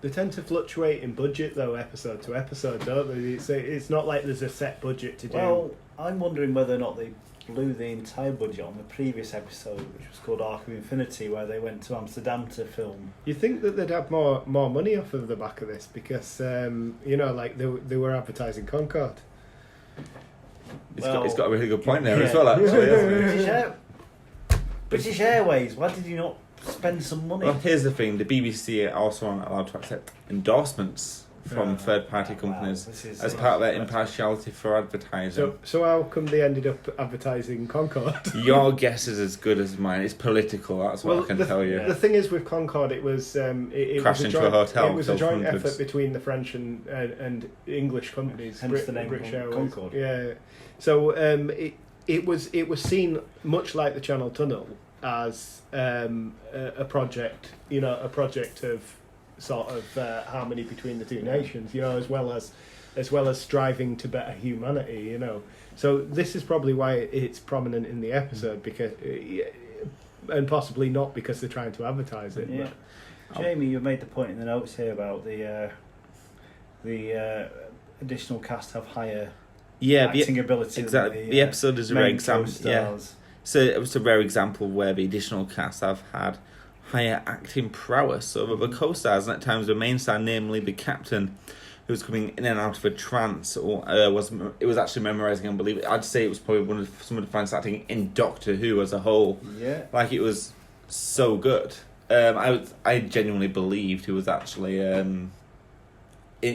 They tend to fluctuate in budget though, episode to episode, don't they? It's not like there's a set budget to do. Well, I'm wondering whether or not they blew the entire budget on the previous episode, which was called Arc of Infinity, where they went to Amsterdam to film. You think that they'd have more money off of the back of this because they were advertising Concorde. It's got a really good point there as well, actually. British Airways. Why did you not spend some money? Well, here's the thing: the BBC are also aren't allowed to accept endorsements from third-party companies as part of their impartiality for advertising. So how come they ended up advertising Concorde? Your guess is as good as mine. It's political. That's what I can tell you. The thing is with Concorde, it was crashed into a hotel. It was a joint effort between the French and English companies. Hence the name British Airways. Concorde. Yeah. So it was seen much like the Channel Tunnel as a project. A project of sort of harmony between the two nations, as well as striving to better humanity, So this is probably why it's prominent in the episode, because, and possibly not because they're trying to advertise it. Yeah. Jamie, you made the point in the notes here about the additional cast have higher acting ability. Exactly. The episode is a rare example. Yeah. So it was a rare example where the additional cast have had higher acting prowess over the co-stars, and at times the main star, namely the captain, who was coming in and out of a trance, or was actually memorising and believing. I'd say it was probably some of the finest acting in Doctor Who as a whole. Yeah, like it was so good. I genuinely believed he was actually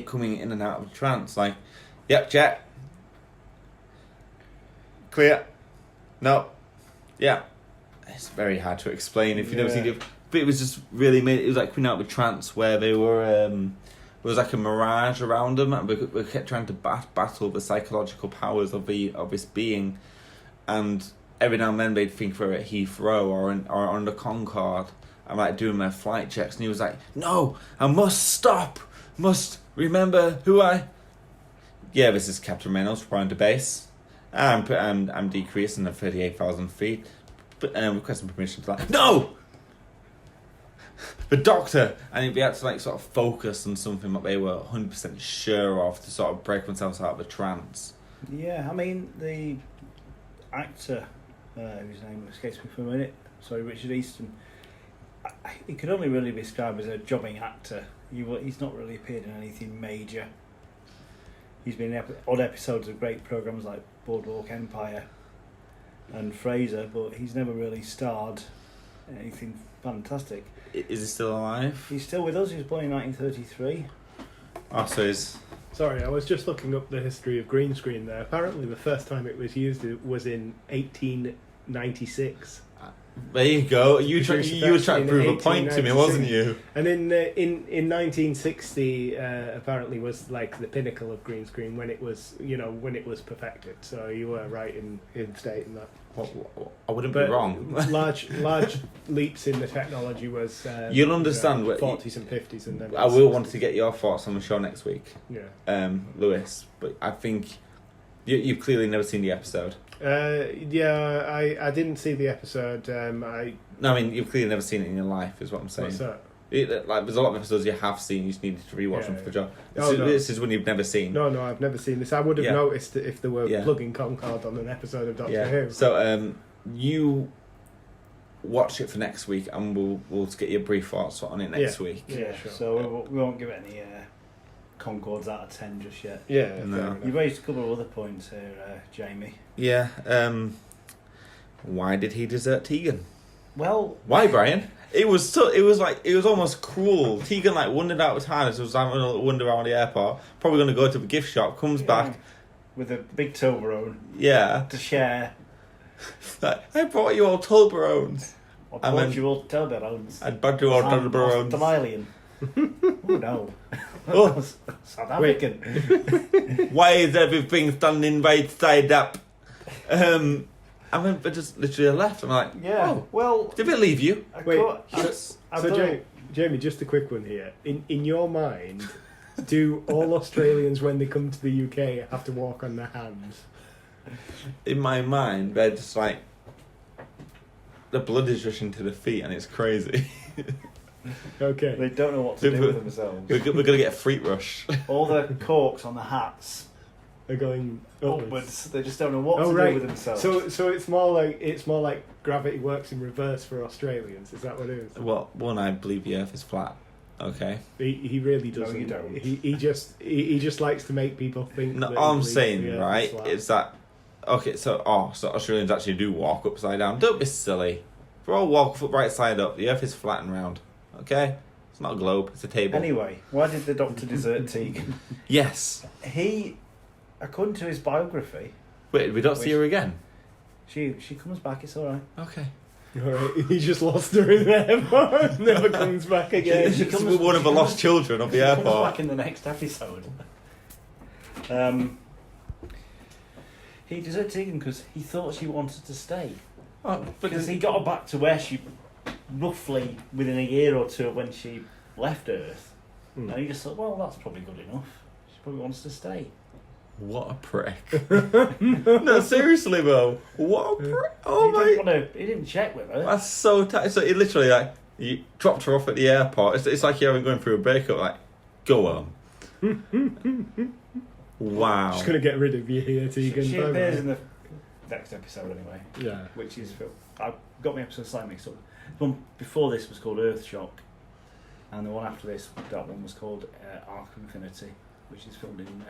coming in and out of a trance. Like, yep, check, clear, no, yeah. It's very hard to explain if you never seen it. But it was just really made. It was like coming out of a trance where they were. There was like a mirage around them, and we kept trying to battle the psychological powers of this being, and every now and then they'd think we're at Heathrow or on the Concorde, and like doing their flight checks, and he was like, "No, I must stop. Must remember who I." Yeah, this is Captain Reynolds flying to base. I'm decreasing at 38,000 feet, but requesting permission to like no. The Doctor, and they had to like sort of focus on something that they were 100% sure of to sort of break themselves out of the trance. Yeah, I mean the actor, whose name escapes me for a minute. Sorry, Richard Easton. He could only really be described as a jobbing actor. He's not really appeared in anything major. He's been in odd episodes of great programs like Boardwalk Empire. and Fraser, but he's never really starred in anything fantastic. Is he still alive? He's still with us. He was born in 1933. Oh, so he's... Sorry, I was just looking up the history of green screen there. Apparently the first time it was used was in 1896. There you go. You were Introduced trying to prove a point to me, wasn't 1896. you? And in 1960, apparently was like the pinnacle of green screen when it was perfected. So you were right in stating that. I wouldn't be But wrong. large leaps in the technology was. You'll understand what 40s and 50s, and then. I will want to get your thoughts on the show next week, Yeah. Lewis. But I think you've clearly never seen the episode. Yeah, I didn't see the episode. No, I mean you've clearly never seen it in your life, is what I'm saying. What's that? There's a lot of episodes you have seen. You just needed to rewatch them for the job. This is one you've never seen. No, I've never seen this. I would have noticed it if they were plugging Concord on an episode of Doctor Who. So you watch it for next week, and we'll get your brief thoughts on it next week. Yeah, sure. So we won't give it any Concords out of 10 just yet. Yeah, No. You raised a couple of other points here, Jamie. Yeah. Why did he desert Tegan? Well, Why, Brian? It was almost cruel. Tegan wandered out with Harness, was having a wander around the airport, probably going to go to the gift shop, comes back with a big Toblerone to share. I brought you all Toblerones. I brought you all Toblerones. I brought you all Toblerones. Australian. Oh no. Oh. South African. Why is everything standing right side up? I just literally left. I'm like, well, did it leave you? Jamie, just a quick one here. In your mind, do all Australians when they come to the UK have to walk on their hands? In my mind, they're just like, the blood is rushing to the feet, and it's crazy. Okay. They don't know what to do with themselves. We're gonna get a freak rush. All the corks on the hats They're going upwards. They just don't know what to do with themselves. So it's more like gravity works in reverse for Australians. Is that what it is? Well, one, I believe the Earth is flat. Okay. He really doesn't. No, you don't. He just likes to make people think. No, that all I'm the saying, Earth right, is flat. is that so Australians actually do walk upside down. Don't be silly. We're all walk right side up. The Earth is flat and round. Okay, it's not a globe. It's a table. Anyway, why did the Doctor desert Tegan? Yes. He, according to his biography, Wait, we don't see her again. she comes back. It's all right. Okay. All right, he just lost her in the airport. Never comes back again. She comes one of the lost children of the Comes airport. back in the next episode. He deserted Tegan because he thought she wanted to stay. Oh, Because he got her back to where she, roughly within a year or two of when she left Earth. And he just thought, well, that's probably good enough. She probably wants to stay. What a prick. No, seriously though. What a prick. Oh my. He didn't check with her. That's so tight. So he literally you dropped her off at the airport. It's like you're going through a breakup. Go home. Wow. Just gonna get rid of you here, Tegan. She Bye-bye. appears in the next episode anyway. Yeah. Which is, I've got my episode slightly mixed up. The one before this was called Earthshock, and the one after this, that one was called Arc of Infinity, which is filmed in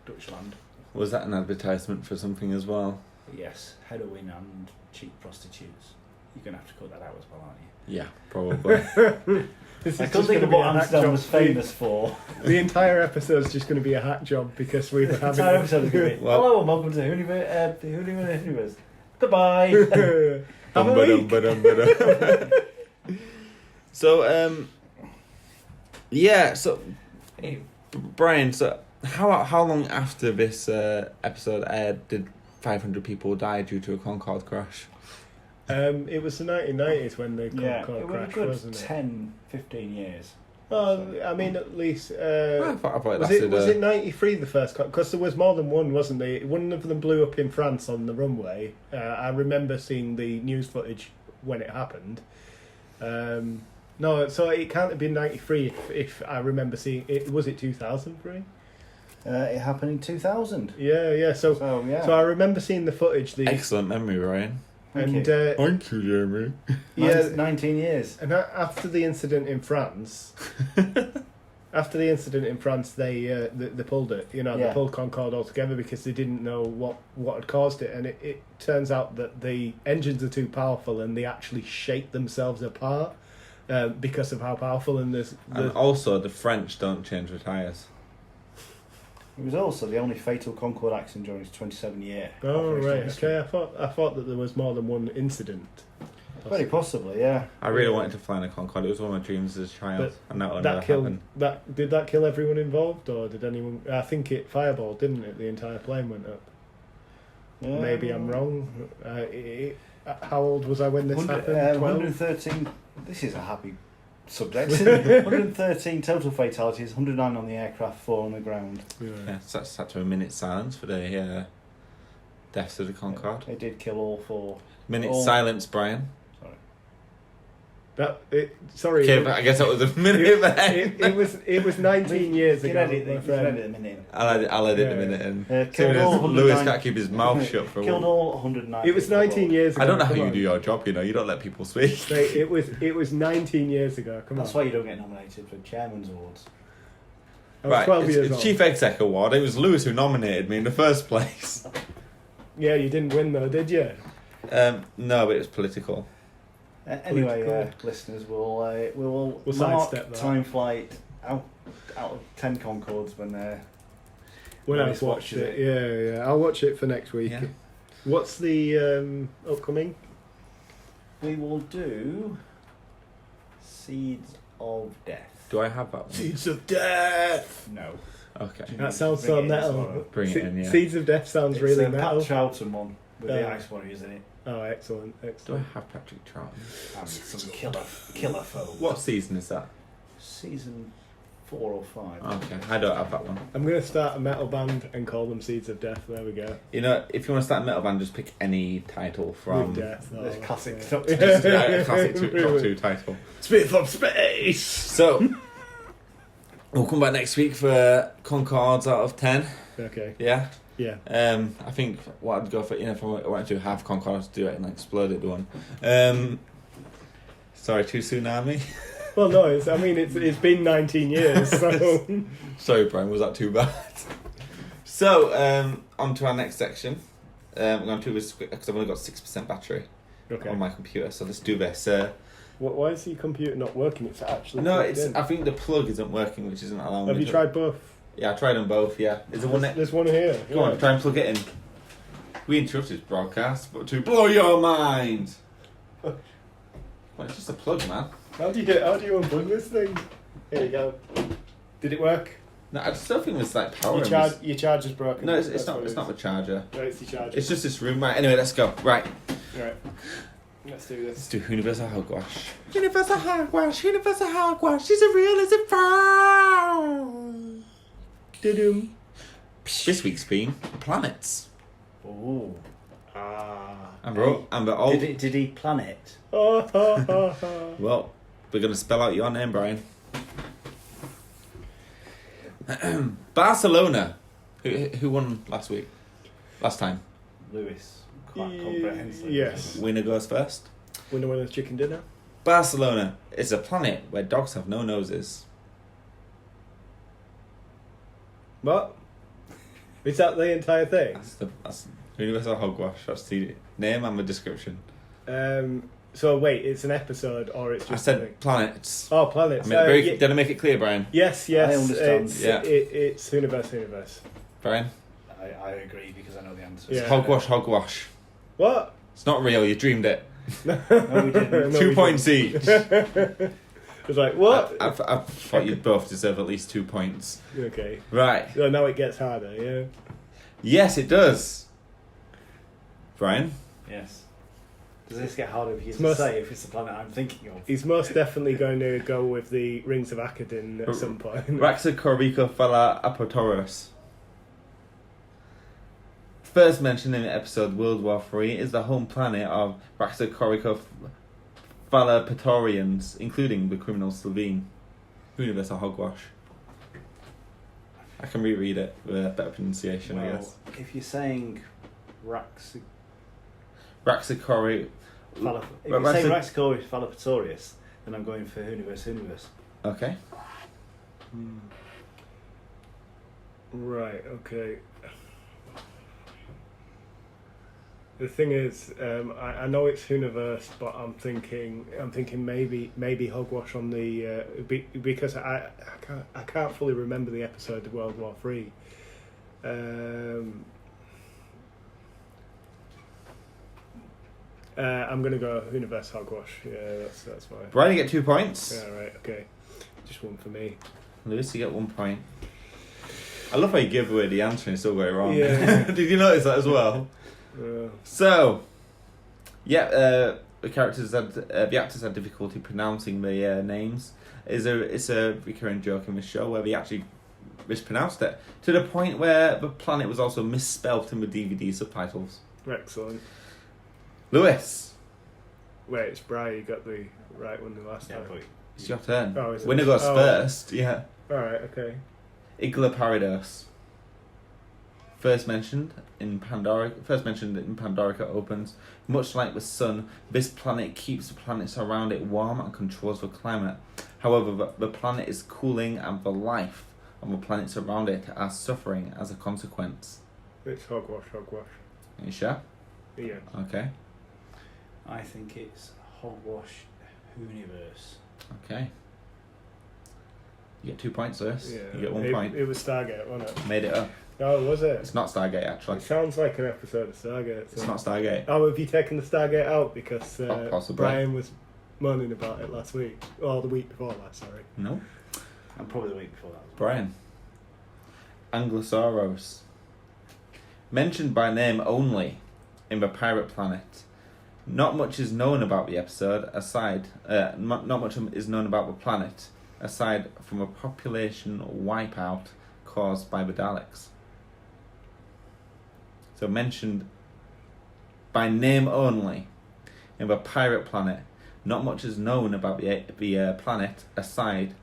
Dutchland. Was that an advertisement for something as well? Yes, heroin and cheap prostitutes. You're going to have to cut that out as well, aren't you? Yeah, probably. I couldn't think of what Amsterdam was famous for. The entire episode's just going to be a hack job because we were The having. entire episode is going to be, hello and welcome to the Whoniverse. Goodbye. Have a week. So, so Brian, so how long after this episode aired did 500 people die due to a Concorde crash? It was the 1990s when the Yeah, Concorde it was a crash, good wasn't it? 10, 15 years. Well, I mean, at least. I thought it Was lasted, it 93 the first? Because there was more than one, wasn't there? One of them blew up in France on the runway. I remember seeing the news footage when it happened. No, so it can't have been 93 if I remember seeing it. Was it 2003? It happened in 2000. Yeah. So I remember seeing the footage. Excellent memory, Ryan. Thank you. Thank you, Jeremy. Mine's 19 years. And after the incident in France, After the incident in France, they pulled it. They Yeah. pulled Concorde altogether because they didn't know what had caused it, and it turns out that the engines are too powerful and they actually shake themselves apart because of how powerful. And also, the French don't change the tyres. It was also the only fatal Concorde accident during its 27-year. Oh operational right, history. okay. I thought that there was more than one incident. Very possibly, yeah. I really wanted to fly in a Concorde. It was one of my dreams as a child, and that will never happen. Did that kill everyone involved, or did anyone? I think it fireballed, didn't it? The entire plane went up. Yeah. Maybe I'm wrong. How old was I when this happened? 113. This is a happy subject. 113 total fatalities, 109 on the aircraft, 4 on the ground. Yeah, so that's had to a minute's silence for the deaths of the Concorde. They did kill all 4. Minute's silence, Brian. Sorry. Okay, but I guess that was a minute then. It was 19 years ago. Edit the minute. I'll edit the minute in. Killed all 109. Lewis can't keep his mouth shut for a Killed while. all 109. It was 19 years ago. I don't know how come you on. do your job, you don't let people speak. Mate, it was 19 years ago. Come That's on. why you don't get nominated for Chairman's Awards. I was 12 years it's old. Chief Exec Award. It was Lewis who nominated me in the first place. Yeah, you didn't win though, did you? No, but it was political. Anyway, listeners, we'll We'll mark sidestep that. time flight out of 10 Concordes when When I've Lewis watched watches it. Yeah. I'll watch it for next week. Yeah. What's the upcoming? we will do Seeds of Death. Do I have that one? Seeds of Death. No. Okay. That sounds Bring so it in metal. tomorrow. Bring it in, yeah. Seeds of Death sounds It's really a metal. Pat Troughton one with the Oh. Ice Warriors in it. Oh, excellent. Do I Excellent. have Patrick Troughton? And some killer foes. What season is that? Season 4 or 5. Okay, I don't have that one. I'm going to start a metal band and call them Seeds of Death. There we go. You know, if you want to start a metal band, just pick any title from... With Death. The classic yeah. Doctor Yeah, a classic top 2 title. Speed from space! So, we'll come back next week for Concords out of 10. Okay. Yeah? Yeah. I think what I'd go for, if I wanted to have Concorde, I'd do it and exploded one. Sorry, too soon, Army? Well, no, it's been 19 years, so... Sorry, Brian, was that too bad? So, on to our next section. We're going to do this quick because I've only got 6% battery Okay. on my computer, so let's do this. Why is your computer not working? It's actually No, plugged in. I think the plug isn't working, which isn't allowing Have me you to... tried both? Yeah, I tried them both, yeah. Is there one next? There's one here. Go on, try and plug it in. We interrupted this broadcast, but to blow your mind. Well, it's just a plug, man. How do you unplug this thing? Here you go. Did it work? No, I just don't think it's like power. Your charger's broken. No, it's That's not. what It's it not the is. charger. No, it's the charger. It's just this room. Right. Anyway, let's go. Right. Right. Let's do Let's this. do Whoniverse Hogwash. Universal Hogwash. Universal Hogwash. She's a real as a found. Didum. This week's theme: planets. Oh. Amber, all. Did he plan it? Well, we're gonna spell out your name, Brian. Barcelona. Who won last time? Lewis. Quite comprehensively. Yes. Winner goes first. Winner's chicken dinner. Barcelona is a planet where dogs have no noses. What? Is that the entire thing? That's Universal Hogwash. That's the name and the description. So wait, it's an episode or it's I just said something? planets. Oh, planets. Did I make it clear, Brian? Yes. I understand. It's Whoniverse. Brian? I agree because I know the answer. Yeah. Hogwash. What? It's not real, you dreamed it. No, we didn't. No, 2 we points each. It's like, what? I thought you'd both deserve at least 2 points. Okay. Right. So now it gets harder, yeah? Yes, it does. Brian? Yes. Does this get harder for you to Most- say if it's the planet I'm thinking of? He's most definitely going to go with the Rings of Akkadin at some point. Raxacoricophalaapatosaurus. First mentioned in the episode World War III is the home planet of Raxacoricophalapatorians, including the criminal Slovene. Universal Hogwash. I can reread it with a better pronunciation, I guess. If you're saying Raxacori... Raxacoricophalapatorius, then I'm going for Whoniverse. Okay. Right, okay. The thing is, I know it's Whoniverse, but I'm thinking maybe Hogwash on the because I can't fully remember the episode of World War III. I'm gonna go Whoniverse Hogwash. Yeah, that's fine. Brian, you get 2 points. Yeah, right, okay. Just one for me. Lewis, you get 1 point. I love how you give away the answer and still got it wrong. Yeah. Did you notice that as well? So, the actors had difficulty pronouncing the names. It's a recurring joke in the show where they actually mispronounced it to the point where the planet was also misspelled in the DVD subtitles. Excellent. Lewis, Wait, it's Brian. You got the right one the last time. it's your turn. Oh, is it? Winner goes Oh. first. Yeah. All right, okay. Igla First mentioned in Pandorica opens. Much like the sun, this planet keeps the planets around it warm and controls the climate. However, the planet is cooling and the life on the planets around it are suffering as a consequence. It's Hogwash. Are you sure? Yeah. Okay. I think it's Hogwash Whoniverse. Okay. You get 2 points, Lewis. Yeah. You get 1 point. It was Stargate, wasn't it? Made it up. Oh, was it? It's not Stargate, actually. It sounds like an episode of Stargate. So. It's not Stargate. Oh, have you taken the Stargate out because Possibly. Brian was moaning about it last week, or the week before last? Sorry. No. And probably the week before that. Brian. Anglosauros. Mentioned by name only in the Pirate Planet. Not much is known about the episode not much is known about the planet aside from a population wipeout caused by the Daleks. So mentioned by name only in the Pirate Planet. Not much is known about the planet aside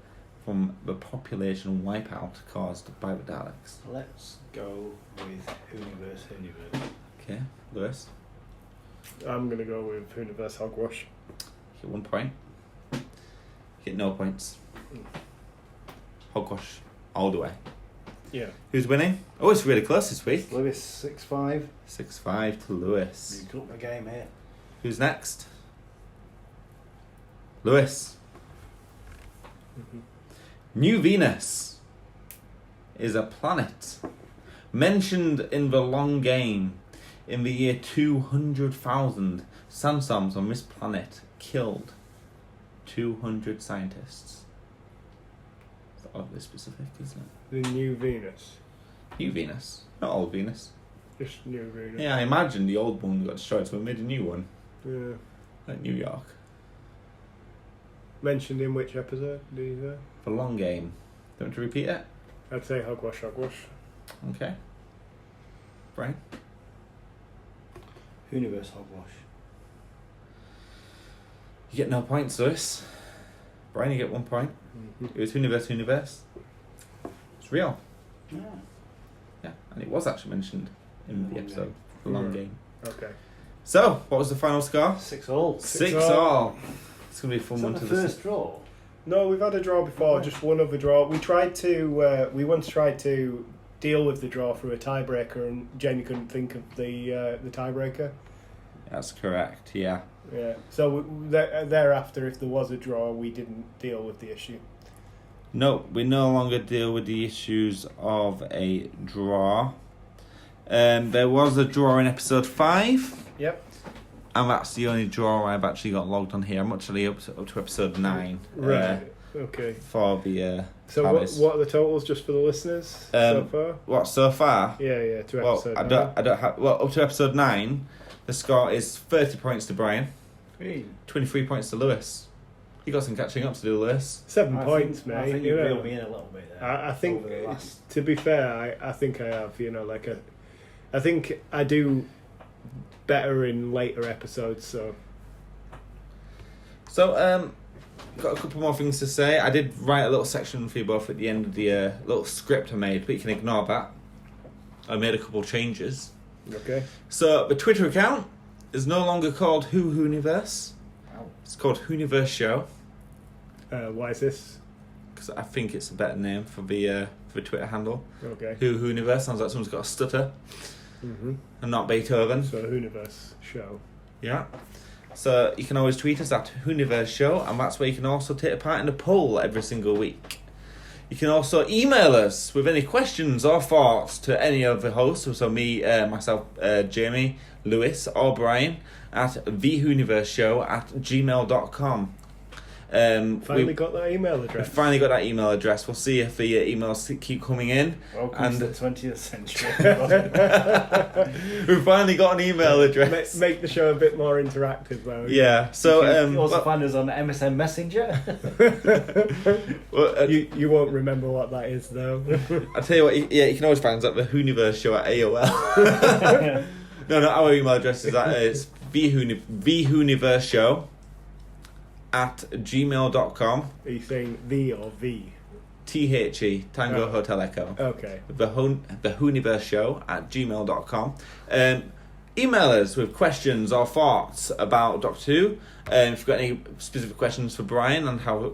from the population wipeout caused by the Daleks. Let's go with Whoniverse. Okay, Lewis. I'm gonna go with Whoniverse Hogwash. You get 1 point. You get no points. Hogwash all the way. Yeah. Who's winning? Oh, it's really close this week. Lewis 6-5. 6-5 to Lewis. You can up the game here. Who's next? Lewis. New Venus is a planet mentioned in the long game. In the year 200,000, sandstorms on this planet killed 200 scientists. It's oddly specific, isn't it? The New Venus. New Venus, not old Venus. Just New Venus. Yeah, I imagine the old one got destroyed, so we made a new one, Yeah. like New York. Mentioned in which episode? Did you say? The long game. Do you want to repeat it? I'd say Hogwash. Okay. Brian? Whoniverse Hogwash. You get no points, Lewis. Brian, you get 1 point. It was Whoniverse. It's real. Yeah. Yeah, and it was actually mentioned in the episode. The long game. Okay. So, what was the final score? 6-all. 6-all. It's going to be a fun Is one that to the listen. first draw? No, we've had a draw before. Just one other draw. We once tried to deal with the draw through a tiebreaker, and Jenny couldn't think of the tiebreaker. That's correct, yeah. Yeah. So thereafter, if there was a draw, we didn't deal with the issue. No, we no longer deal with the issues of a draw. There was a draw in episode 5. Yep. And that's the only draw I've actually got logged on here. I'm actually up to episode 9. Right. Okay. For the So what are the totals just for the listeners so far? What so far? Yeah. To Well, episode I 9. don't have. Well, up to episode 9, the score is 30 points to Brian, 23 points to Lewis. You got some catching up to do, Lewis. 7 points, mate. I think you you know. reeled me in a little bit there. I think, over the last- to be fair, I think I have. I think I do better in later episodes. So Got a couple more things to say. I did write a little section for you both at the end of the little script I made, but you can ignore that. I made a couple changes. okay. So the Twitter account is no longer called Whoniverse. Wow. It's called Whoniverse Show. Why is this? because I think it's a better name for the Twitter handle. Okay. Whoniverse sounds like someone's got a stutter, Mm-hmm. and not Beethoven. So Whoniverse show. Yeah. So you can always tweet us at Whoniverse Show, and that's where you can also take part in the poll every single week. You can also email us with any questions or thoughts to any of the hosts, so me, myself, Jamie, Lewis, or Brian, at thewhoniverseshow@gmail.com. Finally got that email We address. finally got that email address. We'll see if the emails keep coming in. Welcome to the 20th century. We've finally got an email address. Make the show a bit more interactive, though. Yeah. So you can also well, find us on MSN Messenger. well, You won't remember what that is, though. I'll tell you what. Yeah, you can always find us at the Whoniverse Show at AOL. No, our email address is it's thewhoniverseshow@gmail.com. Are you saying the or V? THE, Tango Hotel Echo. Okay. The Whoniverse Show @gmail.com. Email us with questions or thoughts about Doctor Who. If you've got any specific questions for Brian on how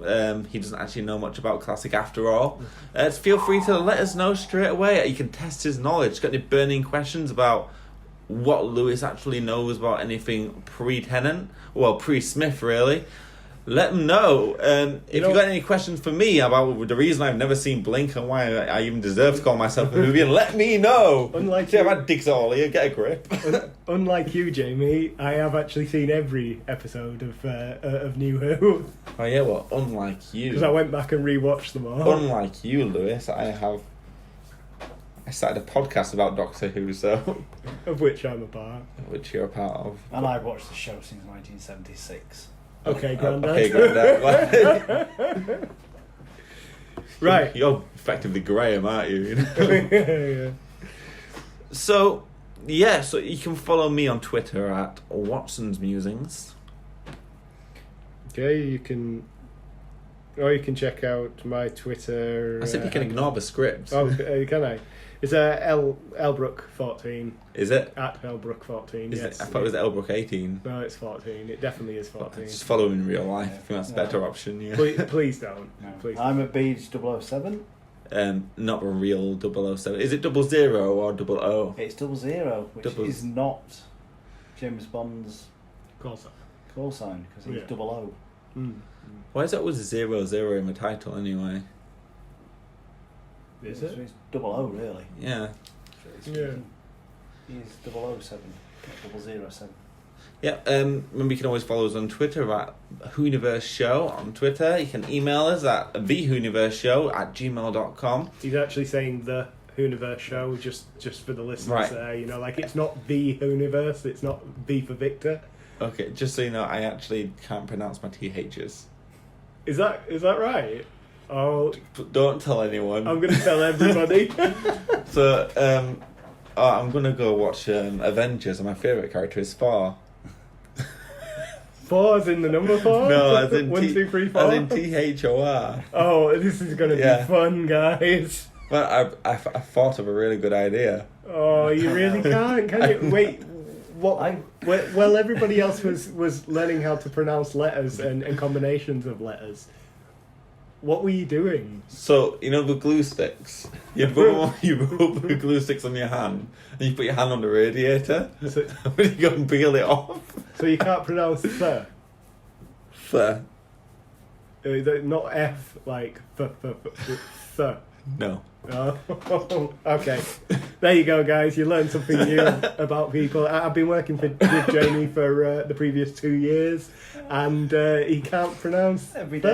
he doesn't actually know much about classic after all, feel free to let us know straight away. You can test his knowledge. Got any burning questions about what Lewis actually knows about anything pre-Tennant? Well, pre-Smith, really. Let them know. If you've got any questions for me about the reason I've never seen Blink and why I even deserve to call myself a movie, let me know. Unlike See, I've you- had dicks all here. Get a grip. Unlike you, Jamie, I have actually seen every episode of New Who Oh yeah, well, unlike you. because I went back and rewatched them all. Unlike you, Lewis, I started a podcast about Doctor Who, so Of which I'm a part. which you're a part of. And I've watched the show since 1976. Okay, Grandad. Okay, Grandad. Right. You're effectively Graham, aren't you? Yeah. So you can follow me on Twitter at Watson's Musings. Okay, you can check out my Twitter. I said you can ignore the script. Oh, can I? It's Elbrook14 Is it? at Elbrook14. Is Yes. it? I thought it was Elbrook 18. No, it's 14. It definitely is 14. Just follow in real life. I think that's a Yeah. better option. Yeah. Please don't. No. Please. I'm a Beach 007. Not a real 007. Is it 00 or 00? It's 00, which Double- is not James Bond's Call sign. call sign because he's Yeah. 00. Mm. Why is that always 00 in the title anyway? Is So it? it's 00 really. Yeah. Yeah. He's 007, not 007. Yeah, remember you can always follow us on Twitter at Whoniverse Show on Twitter. You can email us at thewhoniverseshow@gmail.com. He's actually saying the Whoniverse show just for the listeners Right. there. Like it's not the Whoniverse. It's not V for Victor. Okay, just so you know, I actually can't pronounce my THs. Is that right? Oh, But don't tell anyone. I'm gonna tell everybody. So, I'm gonna go watch Avengers, and my favourite character is Thor. 4's in the number 4. No, as in 1, 2, 3, 4. as in THOR. Oh, this is gonna Yeah. be fun, guys. Well, I thought of a really good idea. Oh, you really can't, can you? Wait, what? Well, everybody else was learning how to pronounce letters and combinations of letters. What were you doing? So, you know the glue sticks? You put the glue sticks on your hand, and you put your hand on the radiator, So, when you go and peel it off. so you can't pronounce the. Fair. Not F, like the. No. Oh, okay. There you go, guys. You learned something new about people. I've been working with Jamie for the previous 2 years, and he can't pronounce Every the.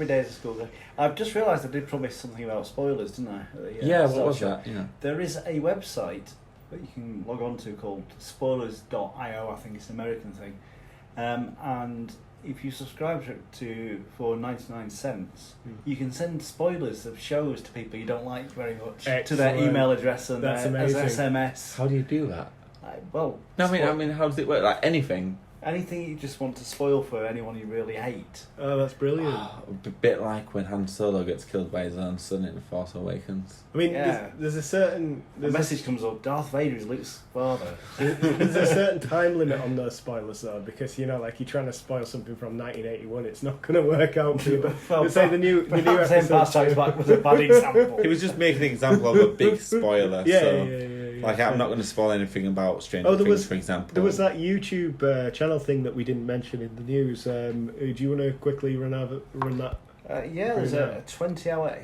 day is a school day. I've just realised I did promise something about spoilers, didn't I? Yeah, what start was show. that? Yeah. There is a website that you can log on to called spoilers.io. I think it's an American thing. And if you subscribe to for 99 cents, you can send spoilers of shows to people you don't like very much to their Excellent. email address and That's as amazing. SMS. How do you do that? Well, No, I mean, how does it work? Like anything? Anything you just want to spoil for anyone you really hate. Oh, that's brilliant. A bit like when Han Solo gets killed by his own son in The Force Awakens. I mean, Yeah. there's a certain... The message comes up, Darth Vader is Luke's father. There's a certain time limit on those spoilers, though, because, you know, like, you're trying to spoil something from 1981, it's not going to work out for you. But say the new episode... Past Strikes Back was a bad example. He was just making an example of a big spoiler. Yeah. Like, I'm not going to spoil anything about Stranger there Things, was- for example. There was that YouTube channel thing that we didn't mention in the news. Do you want to quickly run that Yeah, there's a 20-hour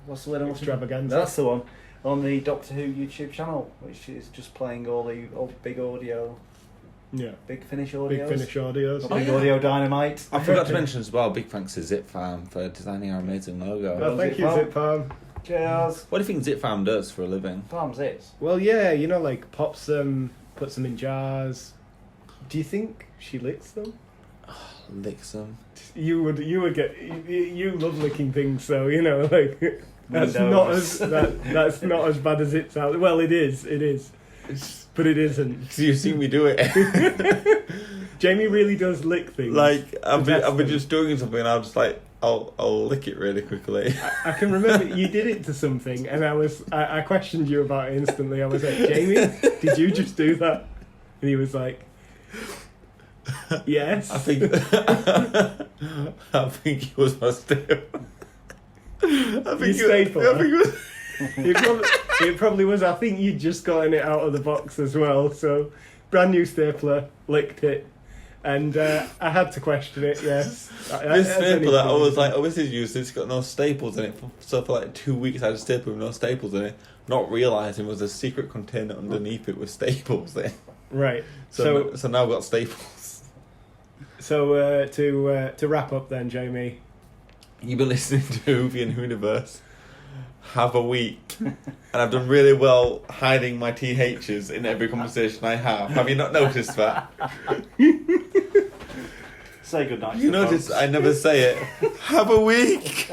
what's the word? extravaganza? That's the one. On the Doctor Who YouTube channel, which is just playing all the big audio, Yeah. Big Finish audios. Big Finish audios. Big audio dynamite. I forgot to mention as well, big thanks to Zip Farm for designing our amazing logo. Oh, thank you, Zip Farm. Cheers. What do you think Zip Farm does for a living? Farms it. Well, yeah, you know, like pops them, puts them in jars. Do you think she licks them? Licks them. You would get. You love licking things, so you know, like that's Windows. that's not as bad as it sounds. Well, it is, but it isn't. So you've seen me do it. Jamie really does lick things. Like I've been thing. just doing something and I'm just like I'll lick it really quickly. I can remember you did it to something, and I questioned you about it instantly. I was like, Jamie, did you just do that? And he was like, yes. I think it was my staple. Your staple, I think it was. It probably was. I think you'd just gotten it out of the box as well. So, brand new stapler, licked it, and I had to question it. Yes, This stapler, I was like, this is useless. It's got no staples in it. So for like 2 weeks, I had a stapler with no staples in it, not realising there was a secret container underneath it with staples in. Right. So now I've got staples. So to wrap up then, Jamie. You've been listening to Hoovy and Whoniverse. Have a week. And I've done really well hiding my THs in every conversation I have. Have you not noticed that? Say goodnight. You notice I never say it. Have a week.